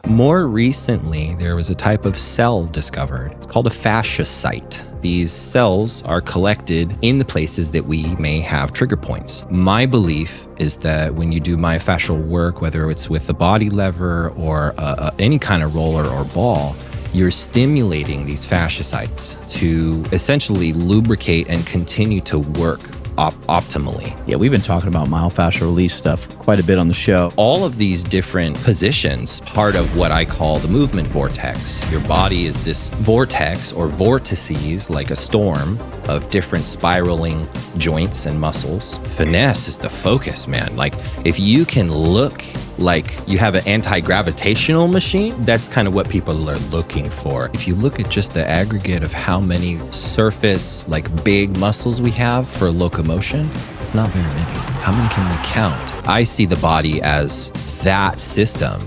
More recently, there was a type of cell discovered. It's called a fasciocyte. These cells are collected in the places that we may have trigger points. My belief is that when you do myofascial work, whether it's with the body lever or any kind of roller or ball, you're stimulating these fasciocytes to essentially lubricate and continue to work optimally. Yeah, we've been talking about myofascial release stuff quite a bit on the show. All of these different positions, part of what I call the movement vortex. Your body is this vortex or vortices, like a storm of different spiraling joints and muscles. Finesse is the focus, man. Like if you can look like you have an anti-gravitational machine, that's kind of what people are looking for. If you look at just the aggregate of how many surface, like big muscles we have for locomotion, it's not very many. How many can we count? I see the body as that system.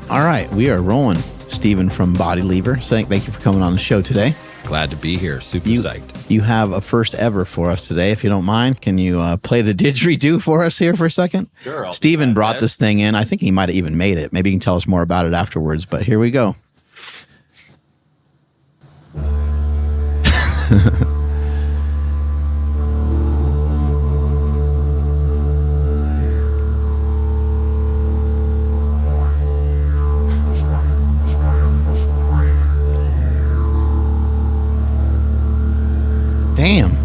All right, we are rolling. Stephen from Body Lever saying thank you for coming on the show today. Glad to be here. Super psyched. You have a first ever for us today. If you don't mind, can you play the didgeridoo for us here for a second? Sure. Stephen brought this thing in. I think he might have even made it. Maybe you can tell us more about it afterwards, but here we go. Damn.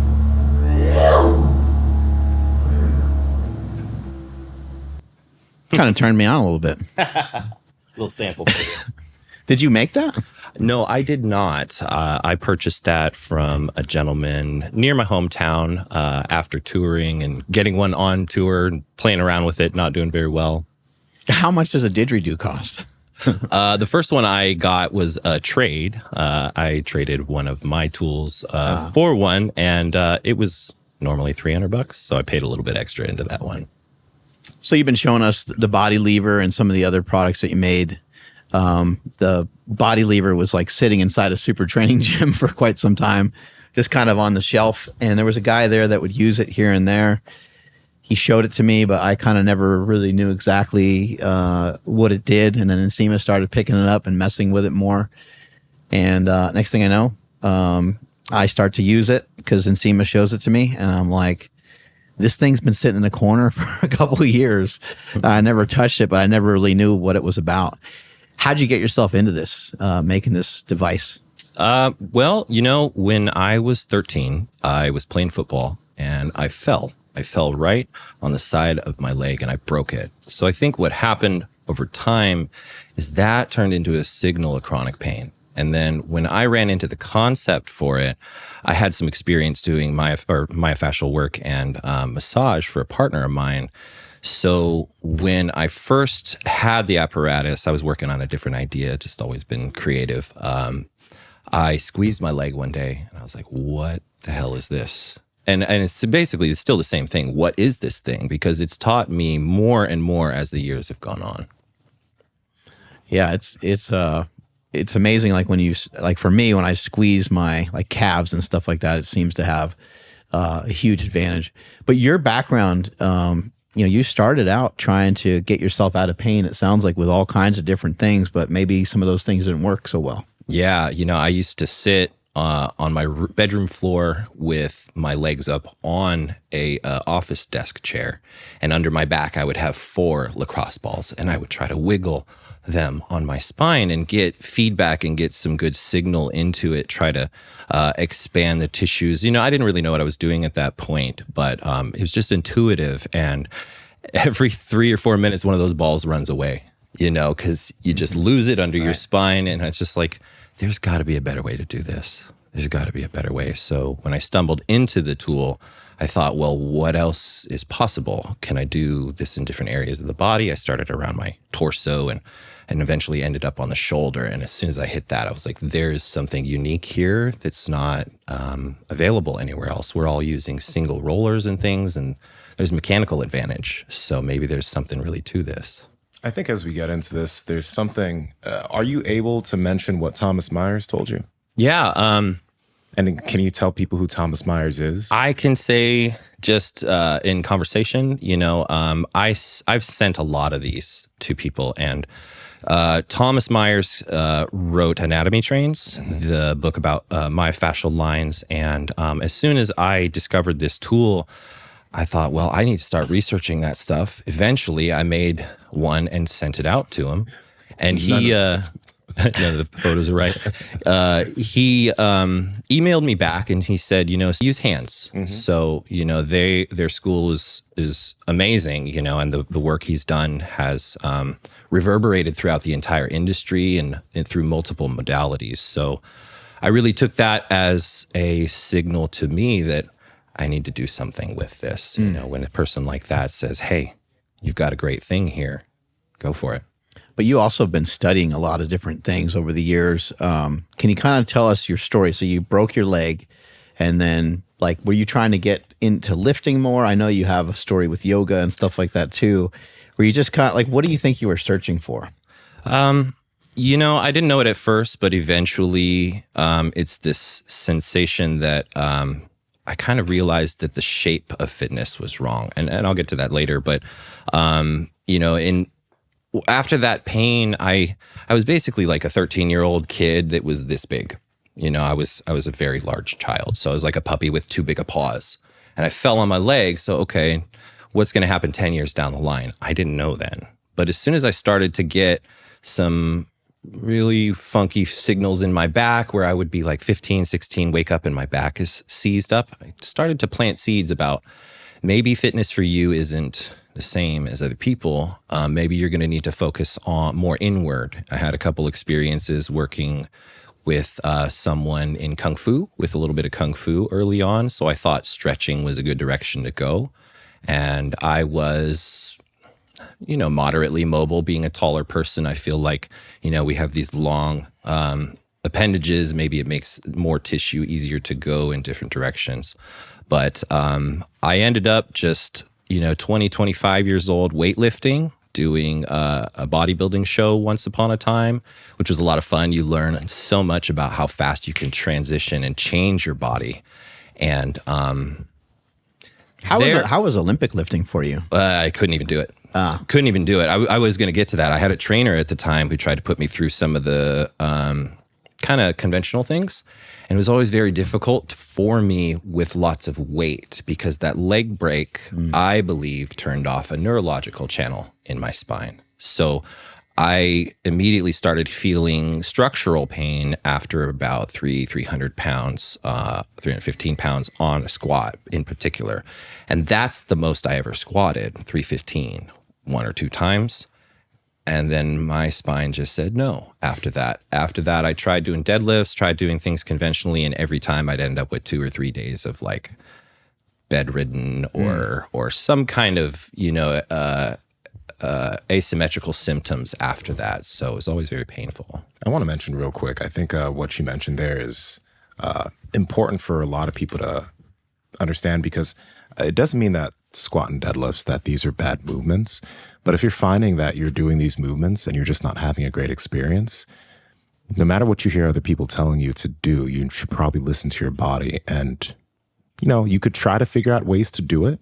Kind of turned me on a little bit. Little sample for you. Did you make that? No, I did not. I purchased that from a gentleman near my hometown after touring and getting one on tour, playing around with it, not doing very well. How much does a didgeridoo cost? The first one I got was a trade. I traded one of my tools for one, and it was normally $300, so I paid a little bit extra into that one. So you've been showing us the Body Lever and some of the other products that you made. The Body Lever was like sitting inside a super training gym for quite some time, just kind of on the shelf. And there was a guy there that would use it here and there. He showed it to me, but I kind of never really knew exactly what it did. And then Nsima started picking it up and messing with it more. And next thing I know, I start to use it because Nsima shows it to me. And I'm like, this thing's been sitting in the corner for a couple of years. I never touched it, but I never really knew what it was about. How'd you get yourself into this, making this device? Well, you know, when I was 13, I was playing football and I fell. I fell right on the side of my leg and I broke it. So I think what happened over time is that turned into a signal of chronic pain. And then when I ran into the concept for it, I had some experience doing myofascial work and massage for a partner of mine. So when I first had the apparatus, I was working on a different idea, just always been creative. I squeezed my leg one day and I was like, what the hell is this? And it's basically still the same thing. What is this thing? Because it's taught me more and more as the years have gone on. Yeah, it's amazing. Like when you, like for me, when I squeeze my like calves and stuff like that, it seems to have a huge advantage. But your background, you know, you started out trying to get yourself out of pain. It sounds like with all kinds of different things, but maybe some of those things didn't work so well. Yeah, you know, I used to sit on my bedroom floor with my legs up on a office desk chair, and under my back I would have 4 lacrosse balls, and I would try to wiggle them on my spine and get feedback and get some good signal into it, try to expand the tissues. You know, I didn't really know what I was doing at that point, but it was just intuitive, and every 3 or 4 minutes one of those balls runs away, you know, because you just lose it under your spine, and it's just like, there's got to be a better way to do this. There's got to be a better way. So when I stumbled into the tool, I thought, well, what else is possible? Can I do this in different areas of the body? I started around my torso and eventually ended up on the shoulder. And as soon as I hit that, I was like, there's something unique here that's not available anywhere else. We're all using single rollers and things, and there's mechanical advantage. So maybe there's something really to this. I think as we get into this, there's something, are you able to mention what Thomas Myers told you? Yeah. And can you tell people who Thomas Myers is? I can say just in conversation, you know, I've sent a lot of these to people, and Thomas Myers wrote Anatomy Trains, the book about myofascial lines. And as soon as I discovered this tool, I thought, well, I need to start researching that stuff. Eventually, I made one and sent it out to him. And he, none of the photos are right. He emailed me back and he said, use hands. So, their school is amazing, and the work he's done has reverberated throughout the entire industry and through multiple modalities. So I really took that as a signal to me that I need to do something with this. When a person like that says, hey, you've got a great thing here, go for it. But you also have been studying a lot of different things over the years. Can you kind of tell us your story? So you broke your leg, and then were you trying to get into lifting more? I know you have a story with yoga and stuff like that too. Were you just kind of what do you think you were searching for? I didn't know it at first, but eventually it's this sensation that I kind of realized that the shape of fitness was wrong. And I'll get to that later. But, after that pain, I was basically like a 13-year-old kid that was this big. I was a very large child. So I was like a puppy with too big of paws. And I fell on my leg. So, okay, what's going to happen 10 years down the line? I didn't know then. But as soon as I started to get some really funky signals in my back where I would be like 15, 16, wake up and my back is seized up, I started to plant seeds about maybe fitness for you isn't the same as other people. Maybe you're going to need to focus on more inward. I had a couple experiences working with someone in Kung Fu, with a little bit of Kung Fu early on. So I thought stretching was a good direction to go. And I was, moderately mobile. Being a taller person, I feel like, we have these long appendages. Maybe it makes more tissue easier to go in different directions. But I ended up just, 20, 25 years old, weightlifting, doing a bodybuilding show once upon a time, which was a lot of fun. You learn so much about how fast you can transition and change your body. And how was Olympic lifting for you? I couldn't even do it. Couldn't even do it. I was going to get to that. I had a trainer at the time who tried to put me through some of the kind of conventional things. And it was always very difficult for me with lots of weight because that leg break, I believe, turned off a neurological channel in my spine. So I immediately started feeling structural pain after about 300 pounds, 315 pounds on a squat in particular. And that's the most I ever squatted, 315, one or two times. And then my spine just said no after that. After that, I tried doing deadlifts, tried doing things conventionally, and every time I'd end up with 2 or 3 days of bedridden or some kind of, asymmetrical symptoms after that. So it was always very painful. I want to mention real quick, I think what you mentioned there is important for a lot of people to understand because it doesn't mean that squat and deadlifts, that these are bad movements. But if you're finding that you're doing these movements and you're just not having a great experience, no matter what you hear other people telling you to do, you should probably listen to your body. And, you could try to figure out ways to do it,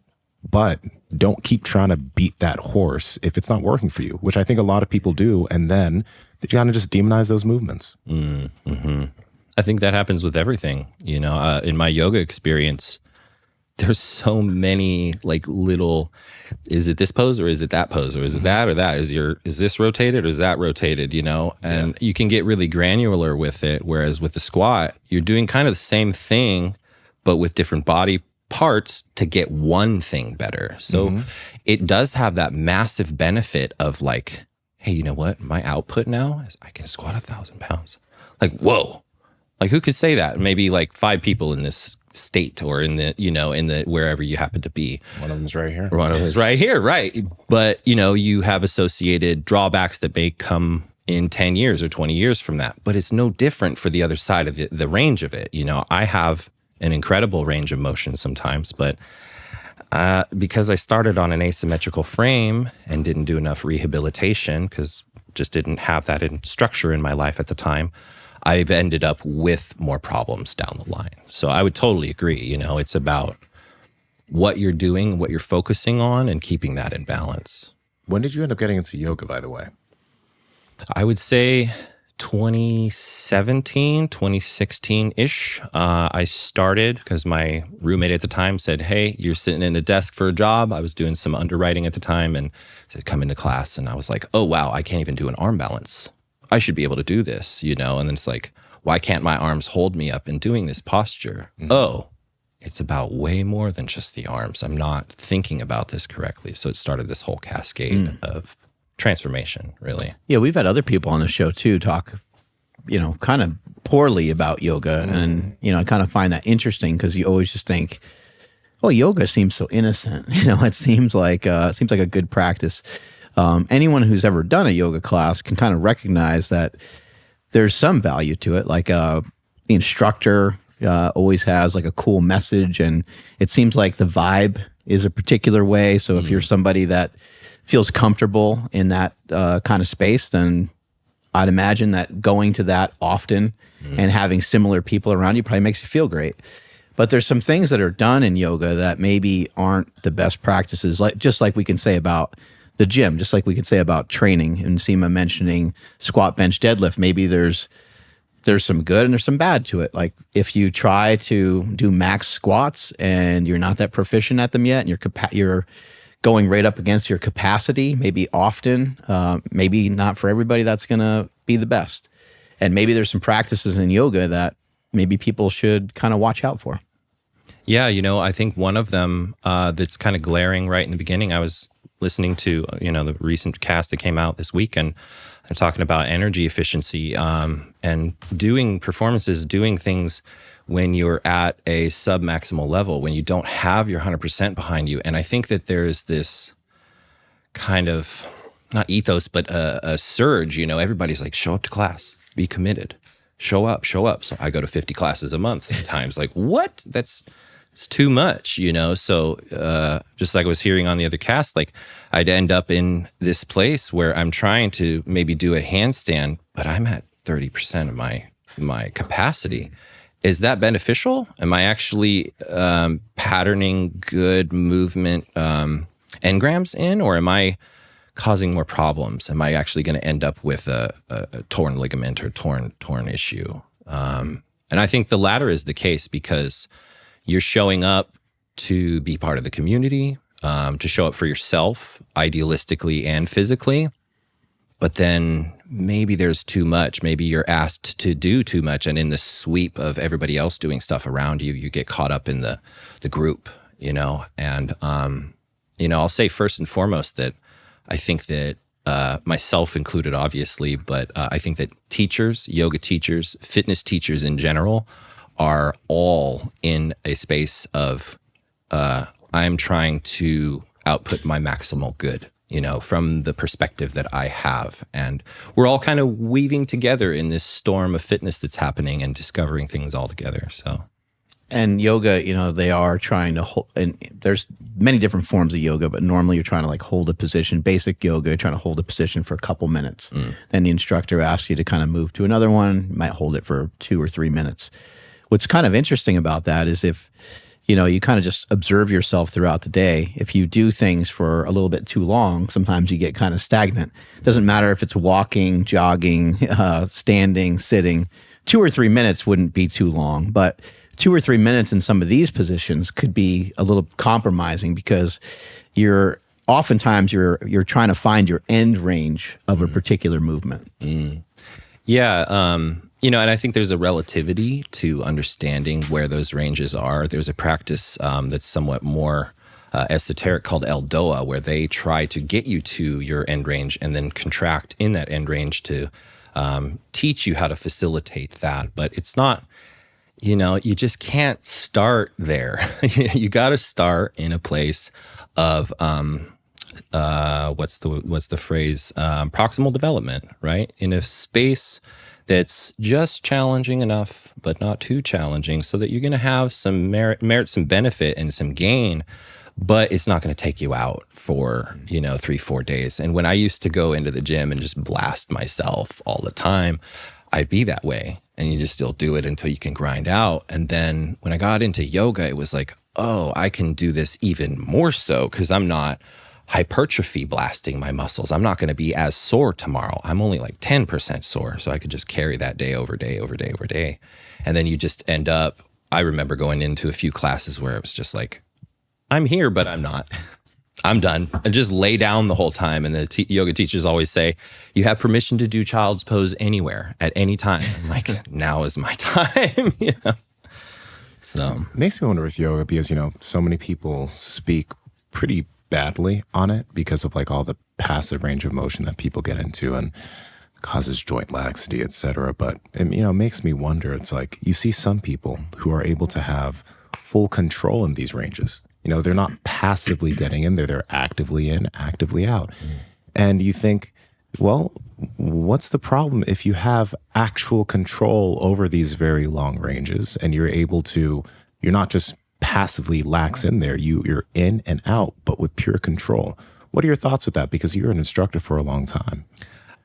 but don't keep trying to beat that horse if it's not working for you, which I think a lot of people do. And then you kind of just demonize those movements. Mm-hmm. I think that happens with everything. In my yoga experience, there's so many little, is it this pose or is it that pose or is it that or that? Is this rotated or is that rotated, And you can get really granular with it. Whereas with the squat, you're doing kind of the same thing, but with different body parts to get one thing better. So it does have that massive benefit of hey, you know what? My output now is I can squat 1,000 pounds. Whoa. Who could say that? Maybe 5 people in this state or in the wherever you happen to be. One of them's right here. One of them's right here, right. But, you have associated drawbacks that may come in 10 years or 20 years from that. But it's no different for the other side of the range of it. I have an incredible range of motion sometimes, but because I started on an asymmetrical frame and didn't do enough rehabilitation because just didn't have that structure in my life at the time, I've ended up with more problems down the line. So I would totally agree. It's about what you're doing, what you're focusing on, and keeping that in balance. When did you end up getting into yoga, by the way? I would say 2017, 2016-ish. I started because my roommate at the time said, hey, you're sitting in a desk for a job. I was doing some underwriting at the time and said, come into class. And I was like, oh, wow, I can't even do an arm balance. I should be able to do this, And then it's like, why can't my arms hold me up in doing this posture? Mm-hmm. Oh, it's about way more than just the arms. I'm not thinking about this correctly. So it started this whole cascade of transformation, really. Yeah, we've had other people on the show too talk, kind of poorly about yoga. And, I kind of find that interesting because you always just think, well, yoga seems so innocent. It seems like a good practice. Anyone who's ever done a yoga class can kind of recognize that there's some value to it. Like the instructor always has like a cool message, and it seems like the vibe is a particular way. So if you're somebody that feels comfortable in that kind of space, then I'd imagine that going to that often and having similar people around you probably makes you feel great. But there's some things that are done in yoga that maybe aren't the best practices, just like we can say about the gym, just like we can say about training. And Nsima mentioning squat, bench, deadlift, maybe there's some good and there's some bad to it. Like if you try to do max squats and you're not that proficient at them yet, and you're going right up against your capacity, maybe often, maybe not for everybody, that's going to be the best. And maybe there's some practices in yoga that maybe people should kind of watch out for. Yeah, I think one of them that's kind of glaring right in the beginning, I was listening to, the recent cast that came out this week, and I'm talking about energy efficiency and doing performances, doing things when you're at a sub-maximal level, when you don't have your 100% behind you. And I think that there's this kind of, not ethos, but a surge, everybody's like, show up to class, be committed, show up. So I go to 50 classes a month sometimes. Like, what? It's too much, So just like I was hearing on the other cast, like I'd end up in this place where I'm trying to maybe do a handstand, but I'm at 30% of my capacity. Is that beneficial? Am I actually patterning good movement engrams in, or am I causing more problems? Am I actually going to end up with a torn ligament or torn issue? And I think the latter is the case, because you're showing up to be part of the community, to show up for yourself, idealistically and physically. But then maybe there's too much. Maybe you're asked to do too much. And in the sweep of everybody else doing stuff around you, you get caught up in the group, And, I'll say first and foremost that I think that myself included, obviously, but I think that teachers, yoga teachers, fitness teachers in general, are all in a space of I'm trying to output my maximal good, from the perspective that I have. And we're all kind of weaving together in this storm of fitness that's happening and discovering things all together. So, and yoga, they are trying to hold, and there's many different forms of yoga, but normally you're trying to like hold a position. Basic yoga, you're trying to hold a position for a couple minutes. Then the instructor asks you to kind of move to another one. You might hold it for 2 or 3 minutes. What's kind of interesting about that is if, you kind of just observe yourself throughout the day. If you do things for a little bit too long, sometimes you get kind of stagnant. It doesn't matter if it's walking, jogging, standing, sitting. 2 or 3 minutes wouldn't be too long, but 2 or 3 minutes in some of these positions could be a little compromising, because oftentimes you're trying to find your end range of a particular movement. Yeah. And I think there's a relativity to understanding where those ranges are. There's a practice that's somewhat more esoteric called Eldoa, where they try to get you to your end range and then contract in that end range to teach you how to facilitate that. But it's not, you just can't start there. You got to start in a place of what's the phrase? Proximal development, right? In a space that's just challenging enough, but not too challenging, so that you're going to have some merit, some benefit, and some gain, but it's not going to take you out for 3-4 days. And when I used to go into the gym and just blast myself all the time, I'd be that way, and you just still do it until you can grind out. And then when I got into yoga, it was like, oh, I can do this even more so, because I'm not hypertrophy blasting my muscles. I'm not going to be as sore tomorrow. I'm only like 10% sore. So I could just carry that day over day over day over day. And then you just end up, I remember going into a few classes where it was just like, I'm here, but I'm not. I'm done. And just lay down the whole time. And the yoga teachers always say, you have permission to do child's pose anywhere at any time. I'm like, now is my time. You know? So makes me wonder with yoga because, so many people speak pretty badly on it because of like all the passive range of motion that people get into and causes joint laxity, etc. But it makes me wonder. It's like you see some people who are able to have full control in these ranges. They're not passively getting in there; they're actively in, actively out. And you think, well, what's the problem if you have actual control over these very long ranges and you're not just passively lax in there, you're in and out, but with pure control. What are your thoughts with that? Because you're an instructor for a long time.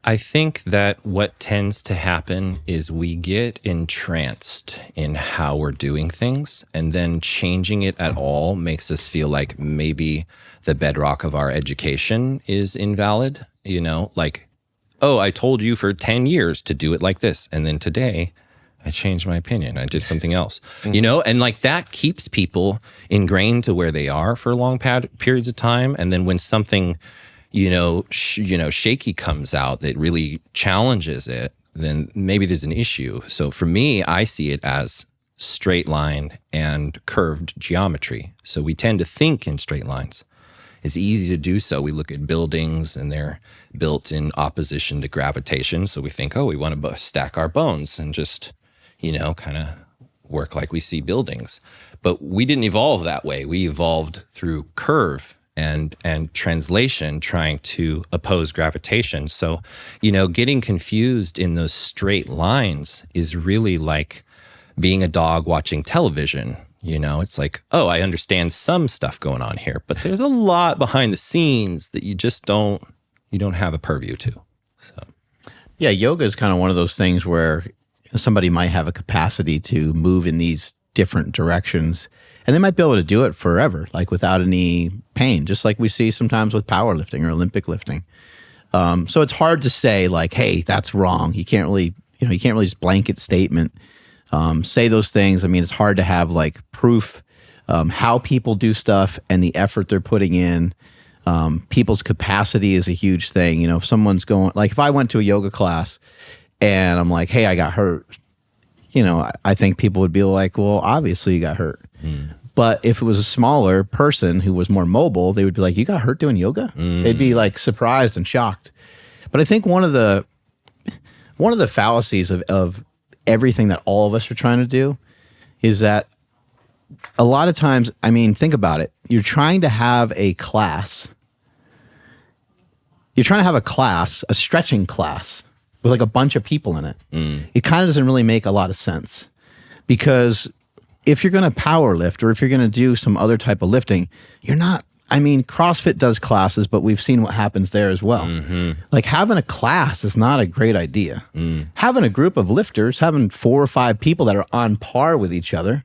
I think that what tends to happen is we get entranced in how we're doing things, and then changing it at all makes us feel like maybe the bedrock of our education is invalid. Like, oh, I told you for 10 years to do it like this, and then today I changed my opinion. I did something else, and like that keeps people ingrained to where they are for long periods of time. And then when something, shaky comes out that really challenges it, then maybe there's an issue. So for me, I see it as straight line and curved geometry. So we tend to think in straight lines. It's easy to do so. We look at buildings and they're built in opposition to gravitation. So we think, oh, we want to stack our bones and just, kind of work like we see buildings. But we didn't evolve that way. We evolved through curve and translation, trying to oppose gravitation. So, getting confused in those straight lines is really like being a dog watching television. It's like, oh, I understand some stuff going on here, but there's a lot behind the scenes that you don't have a purview to. So, yeah, yoga is kind of one of those things where somebody might have a capacity to move in these different directions, and they might be able to do it forever, like without any pain, just like we see sometimes with powerlifting or Olympic lifting. So it's hard to say like, hey, that's wrong. You can't really just blanket statement, say those things. I mean, it's hard to have like proof, how people do stuff and the effort they're putting in. People's capacity is a huge thing. If someone's going, like if I went to a yoga class and I'm like, hey, I got hurt, I think people would be like, well, obviously you got hurt. But if it was a smaller person who was more mobile, they would be like, you got hurt doing yoga? They'd be like surprised and shocked. But I think one of the fallacies of everything that all of us are trying to do is that a lot of times, I mean, think about it. You're trying to have a class. You're trying to have a stretching class with like a bunch of people in it. It kind of doesn't really make a lot of sense, because if you're going to power lift or if you're going to do some other type of lifting, CrossFit does classes, but we've seen what happens there as well. Like having a class is not a great idea. Having a group of lifters, having 4 or 5 people that are on par with each other.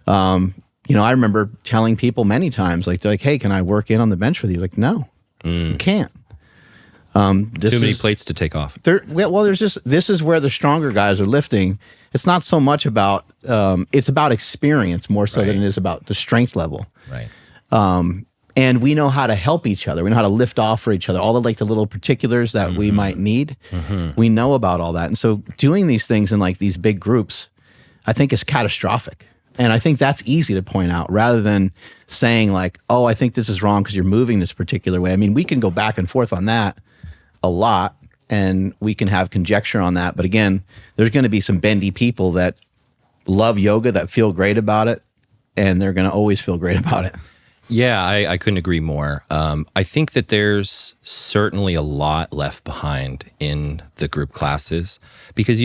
I remember telling people many times, they're like, hey, can I work in on the bench with you? Like, no, you can't. Too many plates to take off. This is where the stronger guys are lifting. It's not so much about, it's about experience more so than it is about the strength level. Right. And we know how to help each other. We know how to lift off for each other. All the little particulars that we might need. We know about all that. And so doing these things in like these big groups, I think is catastrophic. And I think that's easy to point out rather than saying like, oh, I think this is wrong because you're moving this particular way. I mean, we can go back and forth on that a lot and we can have conjecture on that. But again, there's going to be some bendy people that love yoga that feel great about it, and they're going to always feel great about it. Yeah, I couldn't agree more. I think that there's certainly a lot left behind in the group classes because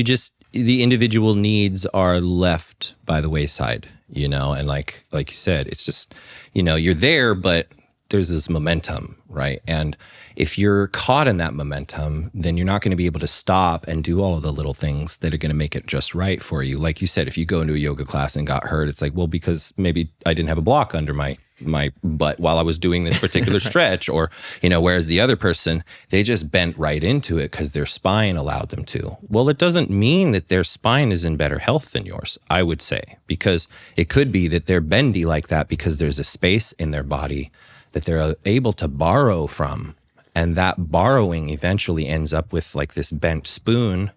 the individual needs are left by the wayside, and like you said, it's just, you're there, but there's this momentum, right? And if you're caught in that momentum, then you're not going to be able to stop and do all of the little things that are going to make it just right for you. Like you said, if you go into a yoga class and got hurt, it's like, well, because maybe I didn't have a block under my my butt while I was doing this particular stretch, or, you know, whereas the other person, they just bent right into it because their spine allowed them to. Well, it doesn't mean that their spine is in better health than yours, I would say, because it could be that they're bendy like that because there's a space in their body that they're able to borrow from. And that borrowing eventually ends up with like this bent spoon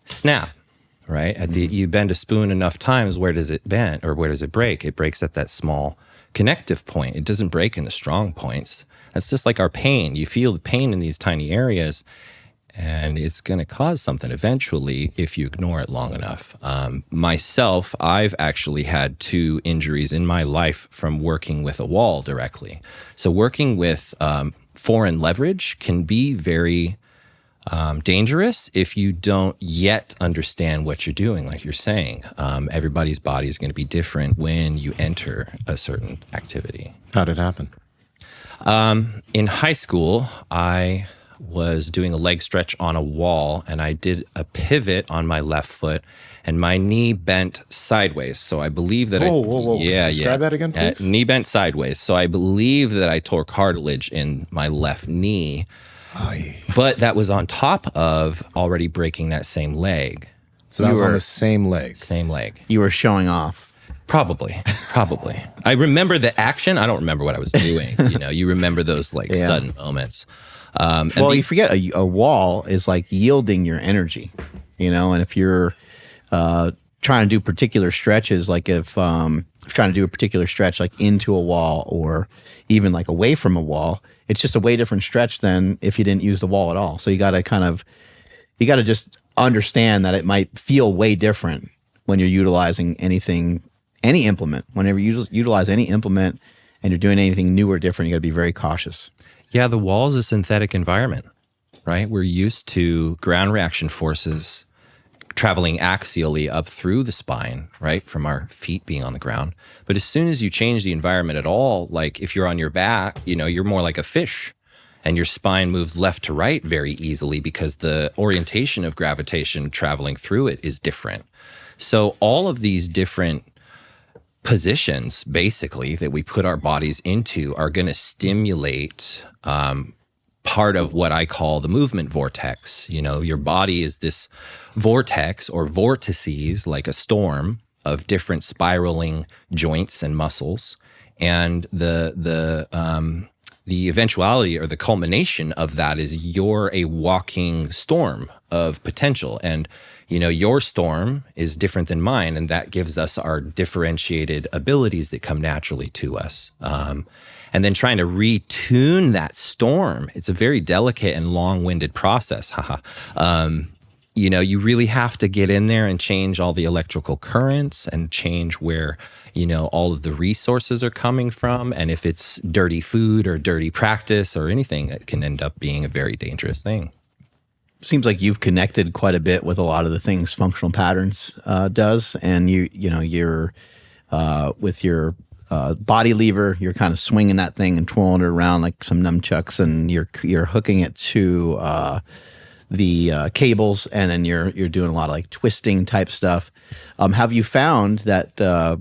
snap, right? You bend a spoon enough times, where does it bend or where does it break? It breaks at that small connective point. It doesn't break in the strong points. That's just like our pain. You feel the pain in these tiny areas, and it's going to cause something eventually if you ignore it long enough. Myself, I've actually had 2 injuries in my life from working with a wall directly. So working with foreign leverage can be very dangerous if you don't yet understand what you're doing. Like you're saying, everybody's body is going to be different when you enter a certain activity. How did it happen? In high school, I was doing a leg stretch on a wall, and I did a pivot on my left foot, and my knee bent sideways. So I believe that Whoa. Yeah, Describe that again, please. Knee bent sideways. So I believe that I tore cartilage in my left knee. But that was on top of already breaking that same leg. So that was on the same leg. Same leg. You were showing off. Probably. I remember the action. I don't remember what I was doing. You know, you remember those like sudden moments. Well, you forget a wall is like yielding your energy, you know, and if you're trying to do particular stretches, like if trying to do a particular stretch like into a wall or even like away from a wall, it's just a way different stretch than if you didn't use the wall at all. So you got to just understand that it might feel way different when you're utilizing any implement. Whenever you utilize any implement and you're doing anything new or different, you got to be very cautious. Yeah, the wall is a synthetic environment, right? We're used to ground reaction forces traveling axially up through the spine, right? From our feet being on the ground. But as soon as you change the environment at all, like if you're on your back, you know, you're more like a fish, and your spine moves left to right very easily because the orientation of gravitation traveling through it is different. So all of these different positions, basically, that we put our bodies into are going to stimulate part of what I call the movement vortex. You know, your body is this vortex or vortices, like a storm of different spiraling joints and muscles. And the eventuality or the culmination of that is you're a walking storm of potential. And, you know, your storm is different than mine, and that gives us our differentiated abilities that come naturally to us. And then trying to retune that storm, it's a very delicate and long-winded process. You know, you really have to get in there and change all the electrical currents and change where, you know, all of the resources are coming from. And if it's dirty food or dirty practice or anything, it can end up being a very dangerous thing. Seems like you've connected quite a bit with a lot of the things Functional Patterns does, and you're with your body lever, you're kind of swinging that thing and twirling it around like some nunchucks, and you're hooking it to the cables, and then you're doing a lot of like twisting type stuff. Have you found that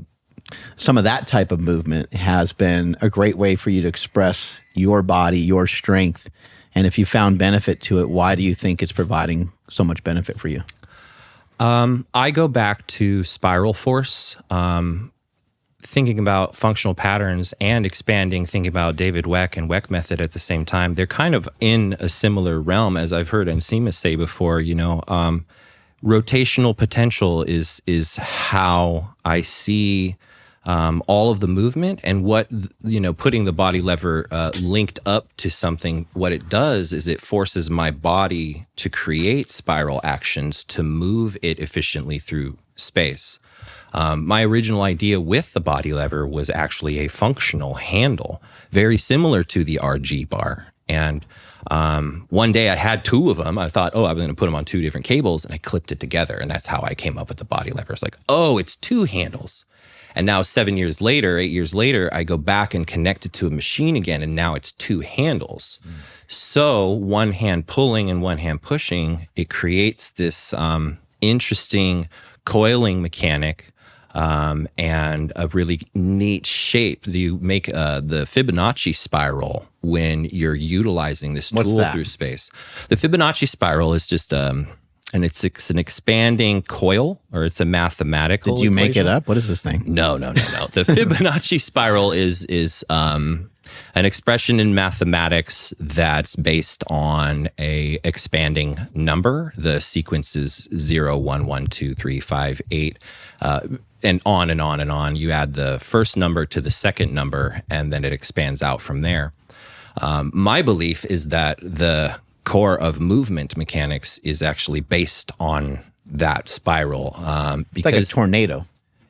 some of that type of movement has been a great way for you to express your body, your strength? And if you found benefit to it, why do you think it's providing so much benefit for you? I go back to spiral force, thinking about functional patterns and expanding, thinking about David Weck and Weck method at the same time. They're kind of in a similar realm, as I've heard Nsima say before. You know, rotational potential is how I see all of the movement, and what, you know, putting the body lever linked up to something, what it does is it forces my body to create spiral actions to move it efficiently through space. My original idea with the body lever was actually a functional handle, very similar to the RG bar. And one day I had 2 of them. I thought, I'm going to put them on 2 different cables, and I clipped it together. And that's how I came up with the body lever. It's like, it's 2 handles. And now 8 years later, I go back and connect it to a machine again, and now it's 2 handles. So one hand pulling and one hand pushing, it creates this interesting coiling mechanic and a really neat shape. You make the Fibonacci spiral when you're utilizing this tool through space. The Fibonacci spiral is just and it's an expanding coil, or it's a mathematical. Did you make equation. it up? What is this thing? No. The Fibonacci spiral is an expression in mathematics that's based on a expanding number. The sequence is 0, 1, 1, 2, 3, 5, 8, and on and on and on. You add the first number to the second number, and then it expands out from there. My belief is that the core of movement mechanics is actually based on that spiral. Because, it's like a tornado.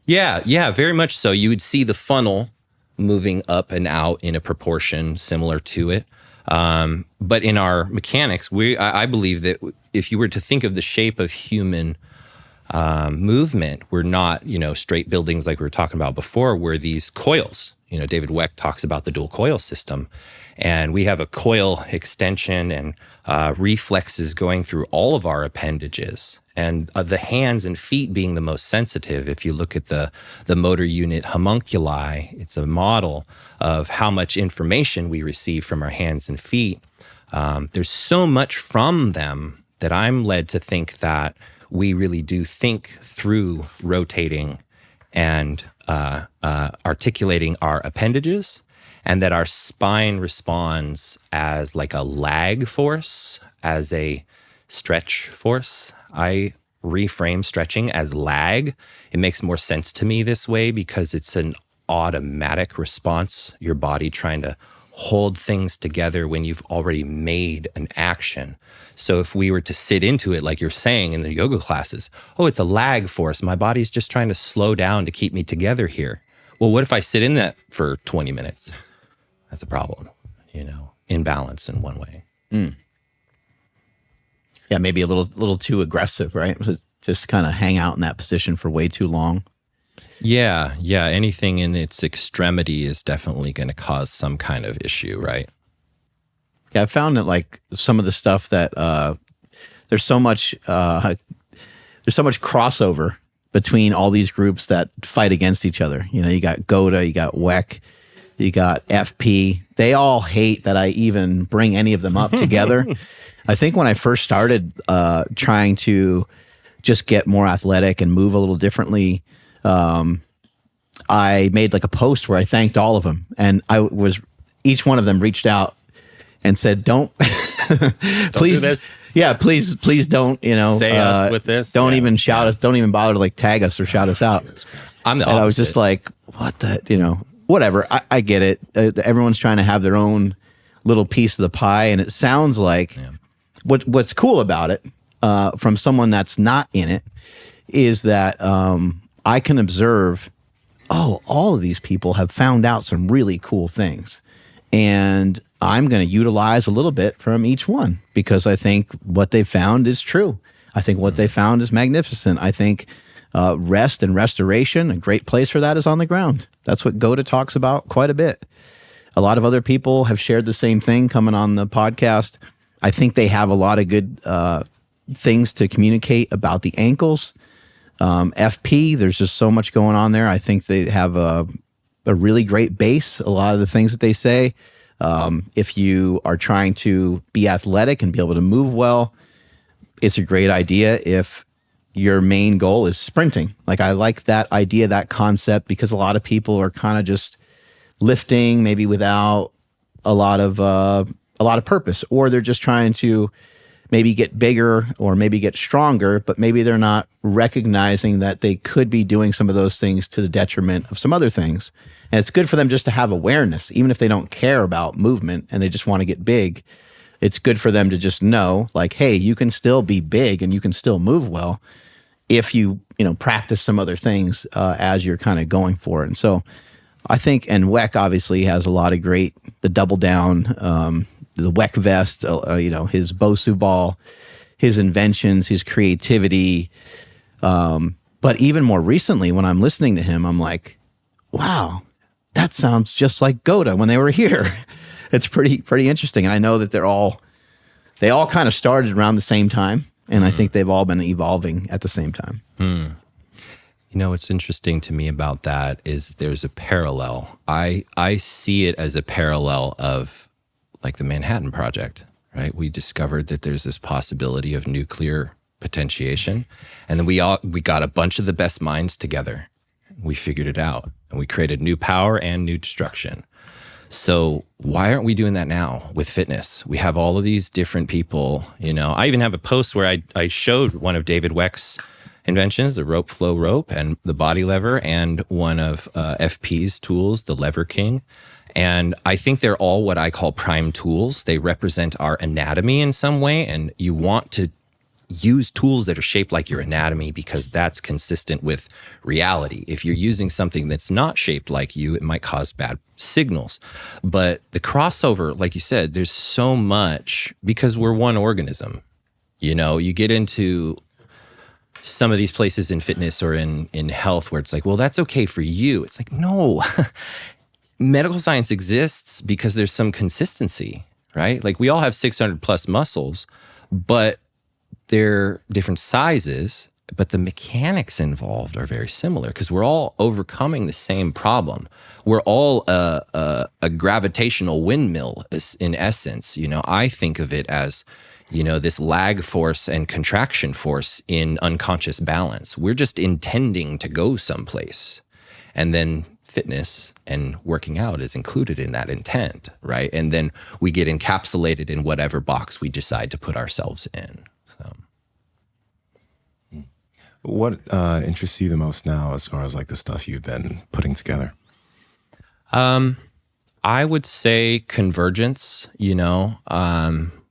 Yeah, very much so. You would see the funnel moving up and out in a proportion similar to it. But in our mechanics, I believe that if you were to think of the shape of human movement, we're not, straight buildings like we were talking about before. We're these coils. David Weck talks about the dual coil system, and we have a coil extension and reflexes going through all of our appendages, and the hands and feet being the most sensitive. If you look at the motor unit homunculi, it's a model of how much information we receive from our hands and feet. There's so much from them that I'm led to think that we really do think through rotating and articulating our appendages, and that our spine responds as like a lag force, as a stretch force. I reframe stretching as lag. It makes more sense to me this way because it's an automatic response, your body trying to hold things together when you've already made an action. So if we were to sit into it, like you're saying in the yoga classes, it's a lag force. My body's just trying to slow down to keep me together here. Well, what if I sit in that for 20 minutes? That's a problem, imbalance in one way. Yeah, maybe a little too aggressive, right? Just kind of hang out in that position for way too long. Yeah. Anything in its extremity is definitely going to cause some kind of issue, right? Yeah, I found that like some of the stuff that there's so much crossover between all these groups that fight against each other. You got Goda, you got WEC, you got FP. They all hate that I even bring any of them up together. I think when I first started trying to just get more athletic and move a little differently, I made like a post where I thanked all of them, and each one of them reached out and said, "Don't, please, do this. Yeah, please don't, say us with this. Don't even shout us. Don't even bother to like tag us or shout us out." I'm the opposite. And I was just like, "What the, whatever." I get it. Everyone's trying to have their own little piece of the pie, and it sounds like what's cool about it, from someone that's not in it, is that I can observe, all of these people have found out some really cool things. And I'm going to utilize a little bit from each one because I think what they found is true. I think what they found is magnificent. I think rest and restoration, a great place for that is on the ground. That's what Goda talks about quite a bit. A lot of other people have shared the same thing coming on the podcast. I think they have a lot of good things to communicate about the ankles. FP, there's just so much going on there. I think they have a really great base, a lot of the things that they say. If you are trying to be athletic and be able to move well, it's a great idea if your main goal is sprinting. Like I like that idea, that concept, because a lot of people are kind of just lifting maybe without a lot of purpose, or they're just trying to maybe get bigger or maybe get stronger, but maybe they're not recognizing that they could be doing some of those things to the detriment of some other things. And it's good for them just to have awareness, even if they don't care about movement and they just want to get big. It's good for them to just know, like, hey, you can still be big and you can still move well if you practice some other things as you're kind of going for it. And so I think, and WEC obviously has a lot of the double down, the WEC vest, his Bosu ball, his inventions, his creativity. But even more recently, when I'm listening to him, I'm like, wow, that sounds just like Goda when they were here. It's pretty interesting. And I know that they all kind of started around the same time. And I think they've all been evolving at the same time. You know, what's interesting to me about that is there's a parallel. I see it as a parallel of like the Manhattan Project, right? We discovered that there's this possibility of nuclear potentiation. And then we got a bunch of the best minds together. We figured it out and we created new power and new destruction. So why aren't we doing that now with fitness? We have all of these different people, you know. I even have a post where I showed one of David Weck's inventions, the rope flow rope and the body lever, and one of FP's tools, the Lever King. And I think they're all what I call prime tools. They represent our anatomy in some way, and you want to use tools that are shaped like your anatomy because that's consistent with reality. If you're using something that's not shaped like you, it might cause bad signals. But the crossover, like you said, there's so much because we're one organism. You know, you get into some of these places in fitness or in health where it's like, well, that's okay for you. It's like, no, medical science exists because there's some consistency, right? Like we all have 600 plus muscles, but they're different sizes, but the mechanics involved are very similar because we're all overcoming the same problem. We're all a gravitational windmill in essence. You know, I think of it as, you know, this lag force and contraction force in unconscious balance. We're just intending to go someplace. And then fitness and working out is included in that intent, right? And then we get encapsulated in whatever box we decide to put ourselves in. So. What interests you the most now as far as like the stuff you've been putting together? I would say convergence, you know,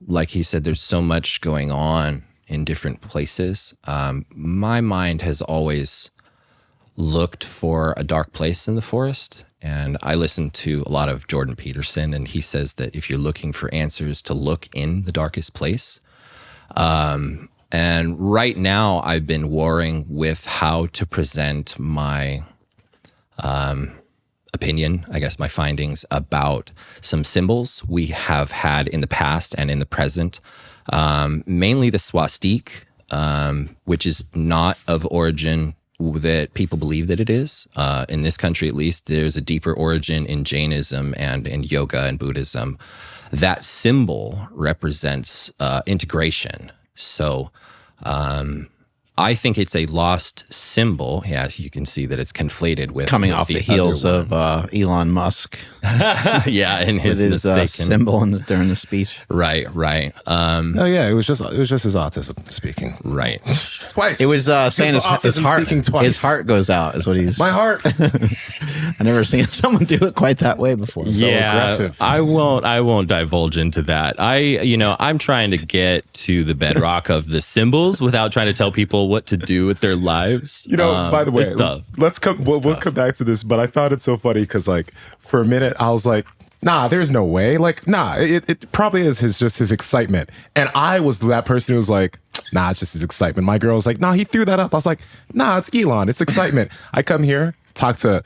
like he said, there's so much going on in different places. My mind has always looked for a dark place in the forest. And I listen to a lot of Jordan Peterson, and he says that if you're looking for answers, to look in the darkest place. And right now I've been warring with how to present my opinion, I guess my findings about some symbols we have had in the past and in the present, mainly the swastika, which is not of origin that people believe that it is. In this country, at least, there's a deeper origin in Jainism and in yoga and Buddhism. That symbol represents integration. So I think it's a lost symbol. Yeah, you can see that it's conflated with coming off the heels of Elon Musk. Yeah, in his mistaken symbol during the speech. Right. Oh yeah, it was just his autism speaking. Right. Twice. It was saying his heart. His heart goes out is what he's. My heart. I never seen someone do it quite that way before. So aggressive. I won't divulge into that. I'm trying to get to the bedrock of the symbols without trying to tell people what to do with their lives. You know, by the way, we'll come back to this, but I found it so funny because like for a minute I was like, nah, there's no way. Like, nah, it probably is just his excitement. And I was that person who was like, nah, it's just his excitement. My girl was like, nah, he threw that up. I was like, nah, it's Elon. It's excitement. I come here, talk to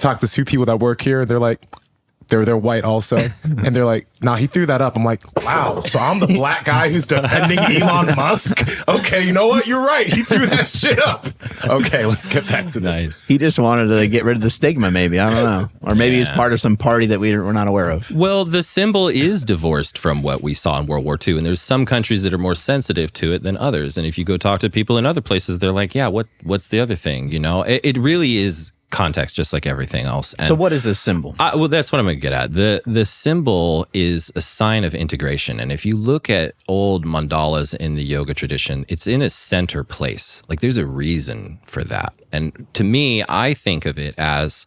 a few people that work here. They're like, they're white also. And they're like, nah, he threw that up. I'm like, wow, so I'm the black guy who's defending Elon Musk? Okay, you know what? You're right. He threw that shit up. Okay, let's get back to this. Nice. He just wanted to get rid of the stigma, maybe. I don't know. Or maybe he's part of some party that we're not aware of. Well, the symbol is divorced from what we saw in World War II. And there's some countries that are more sensitive to it than others. And if you go talk to people in other places, they're like, yeah, what's the other thing? You know, it really is context, just like everything else. And so what is this symbol? Well, that's what I'm going to get at. The symbol is a sign of integration. And if you look at old mandalas in the yoga tradition, it's in a center place. Like there's a reason for that. And to me, I think of it as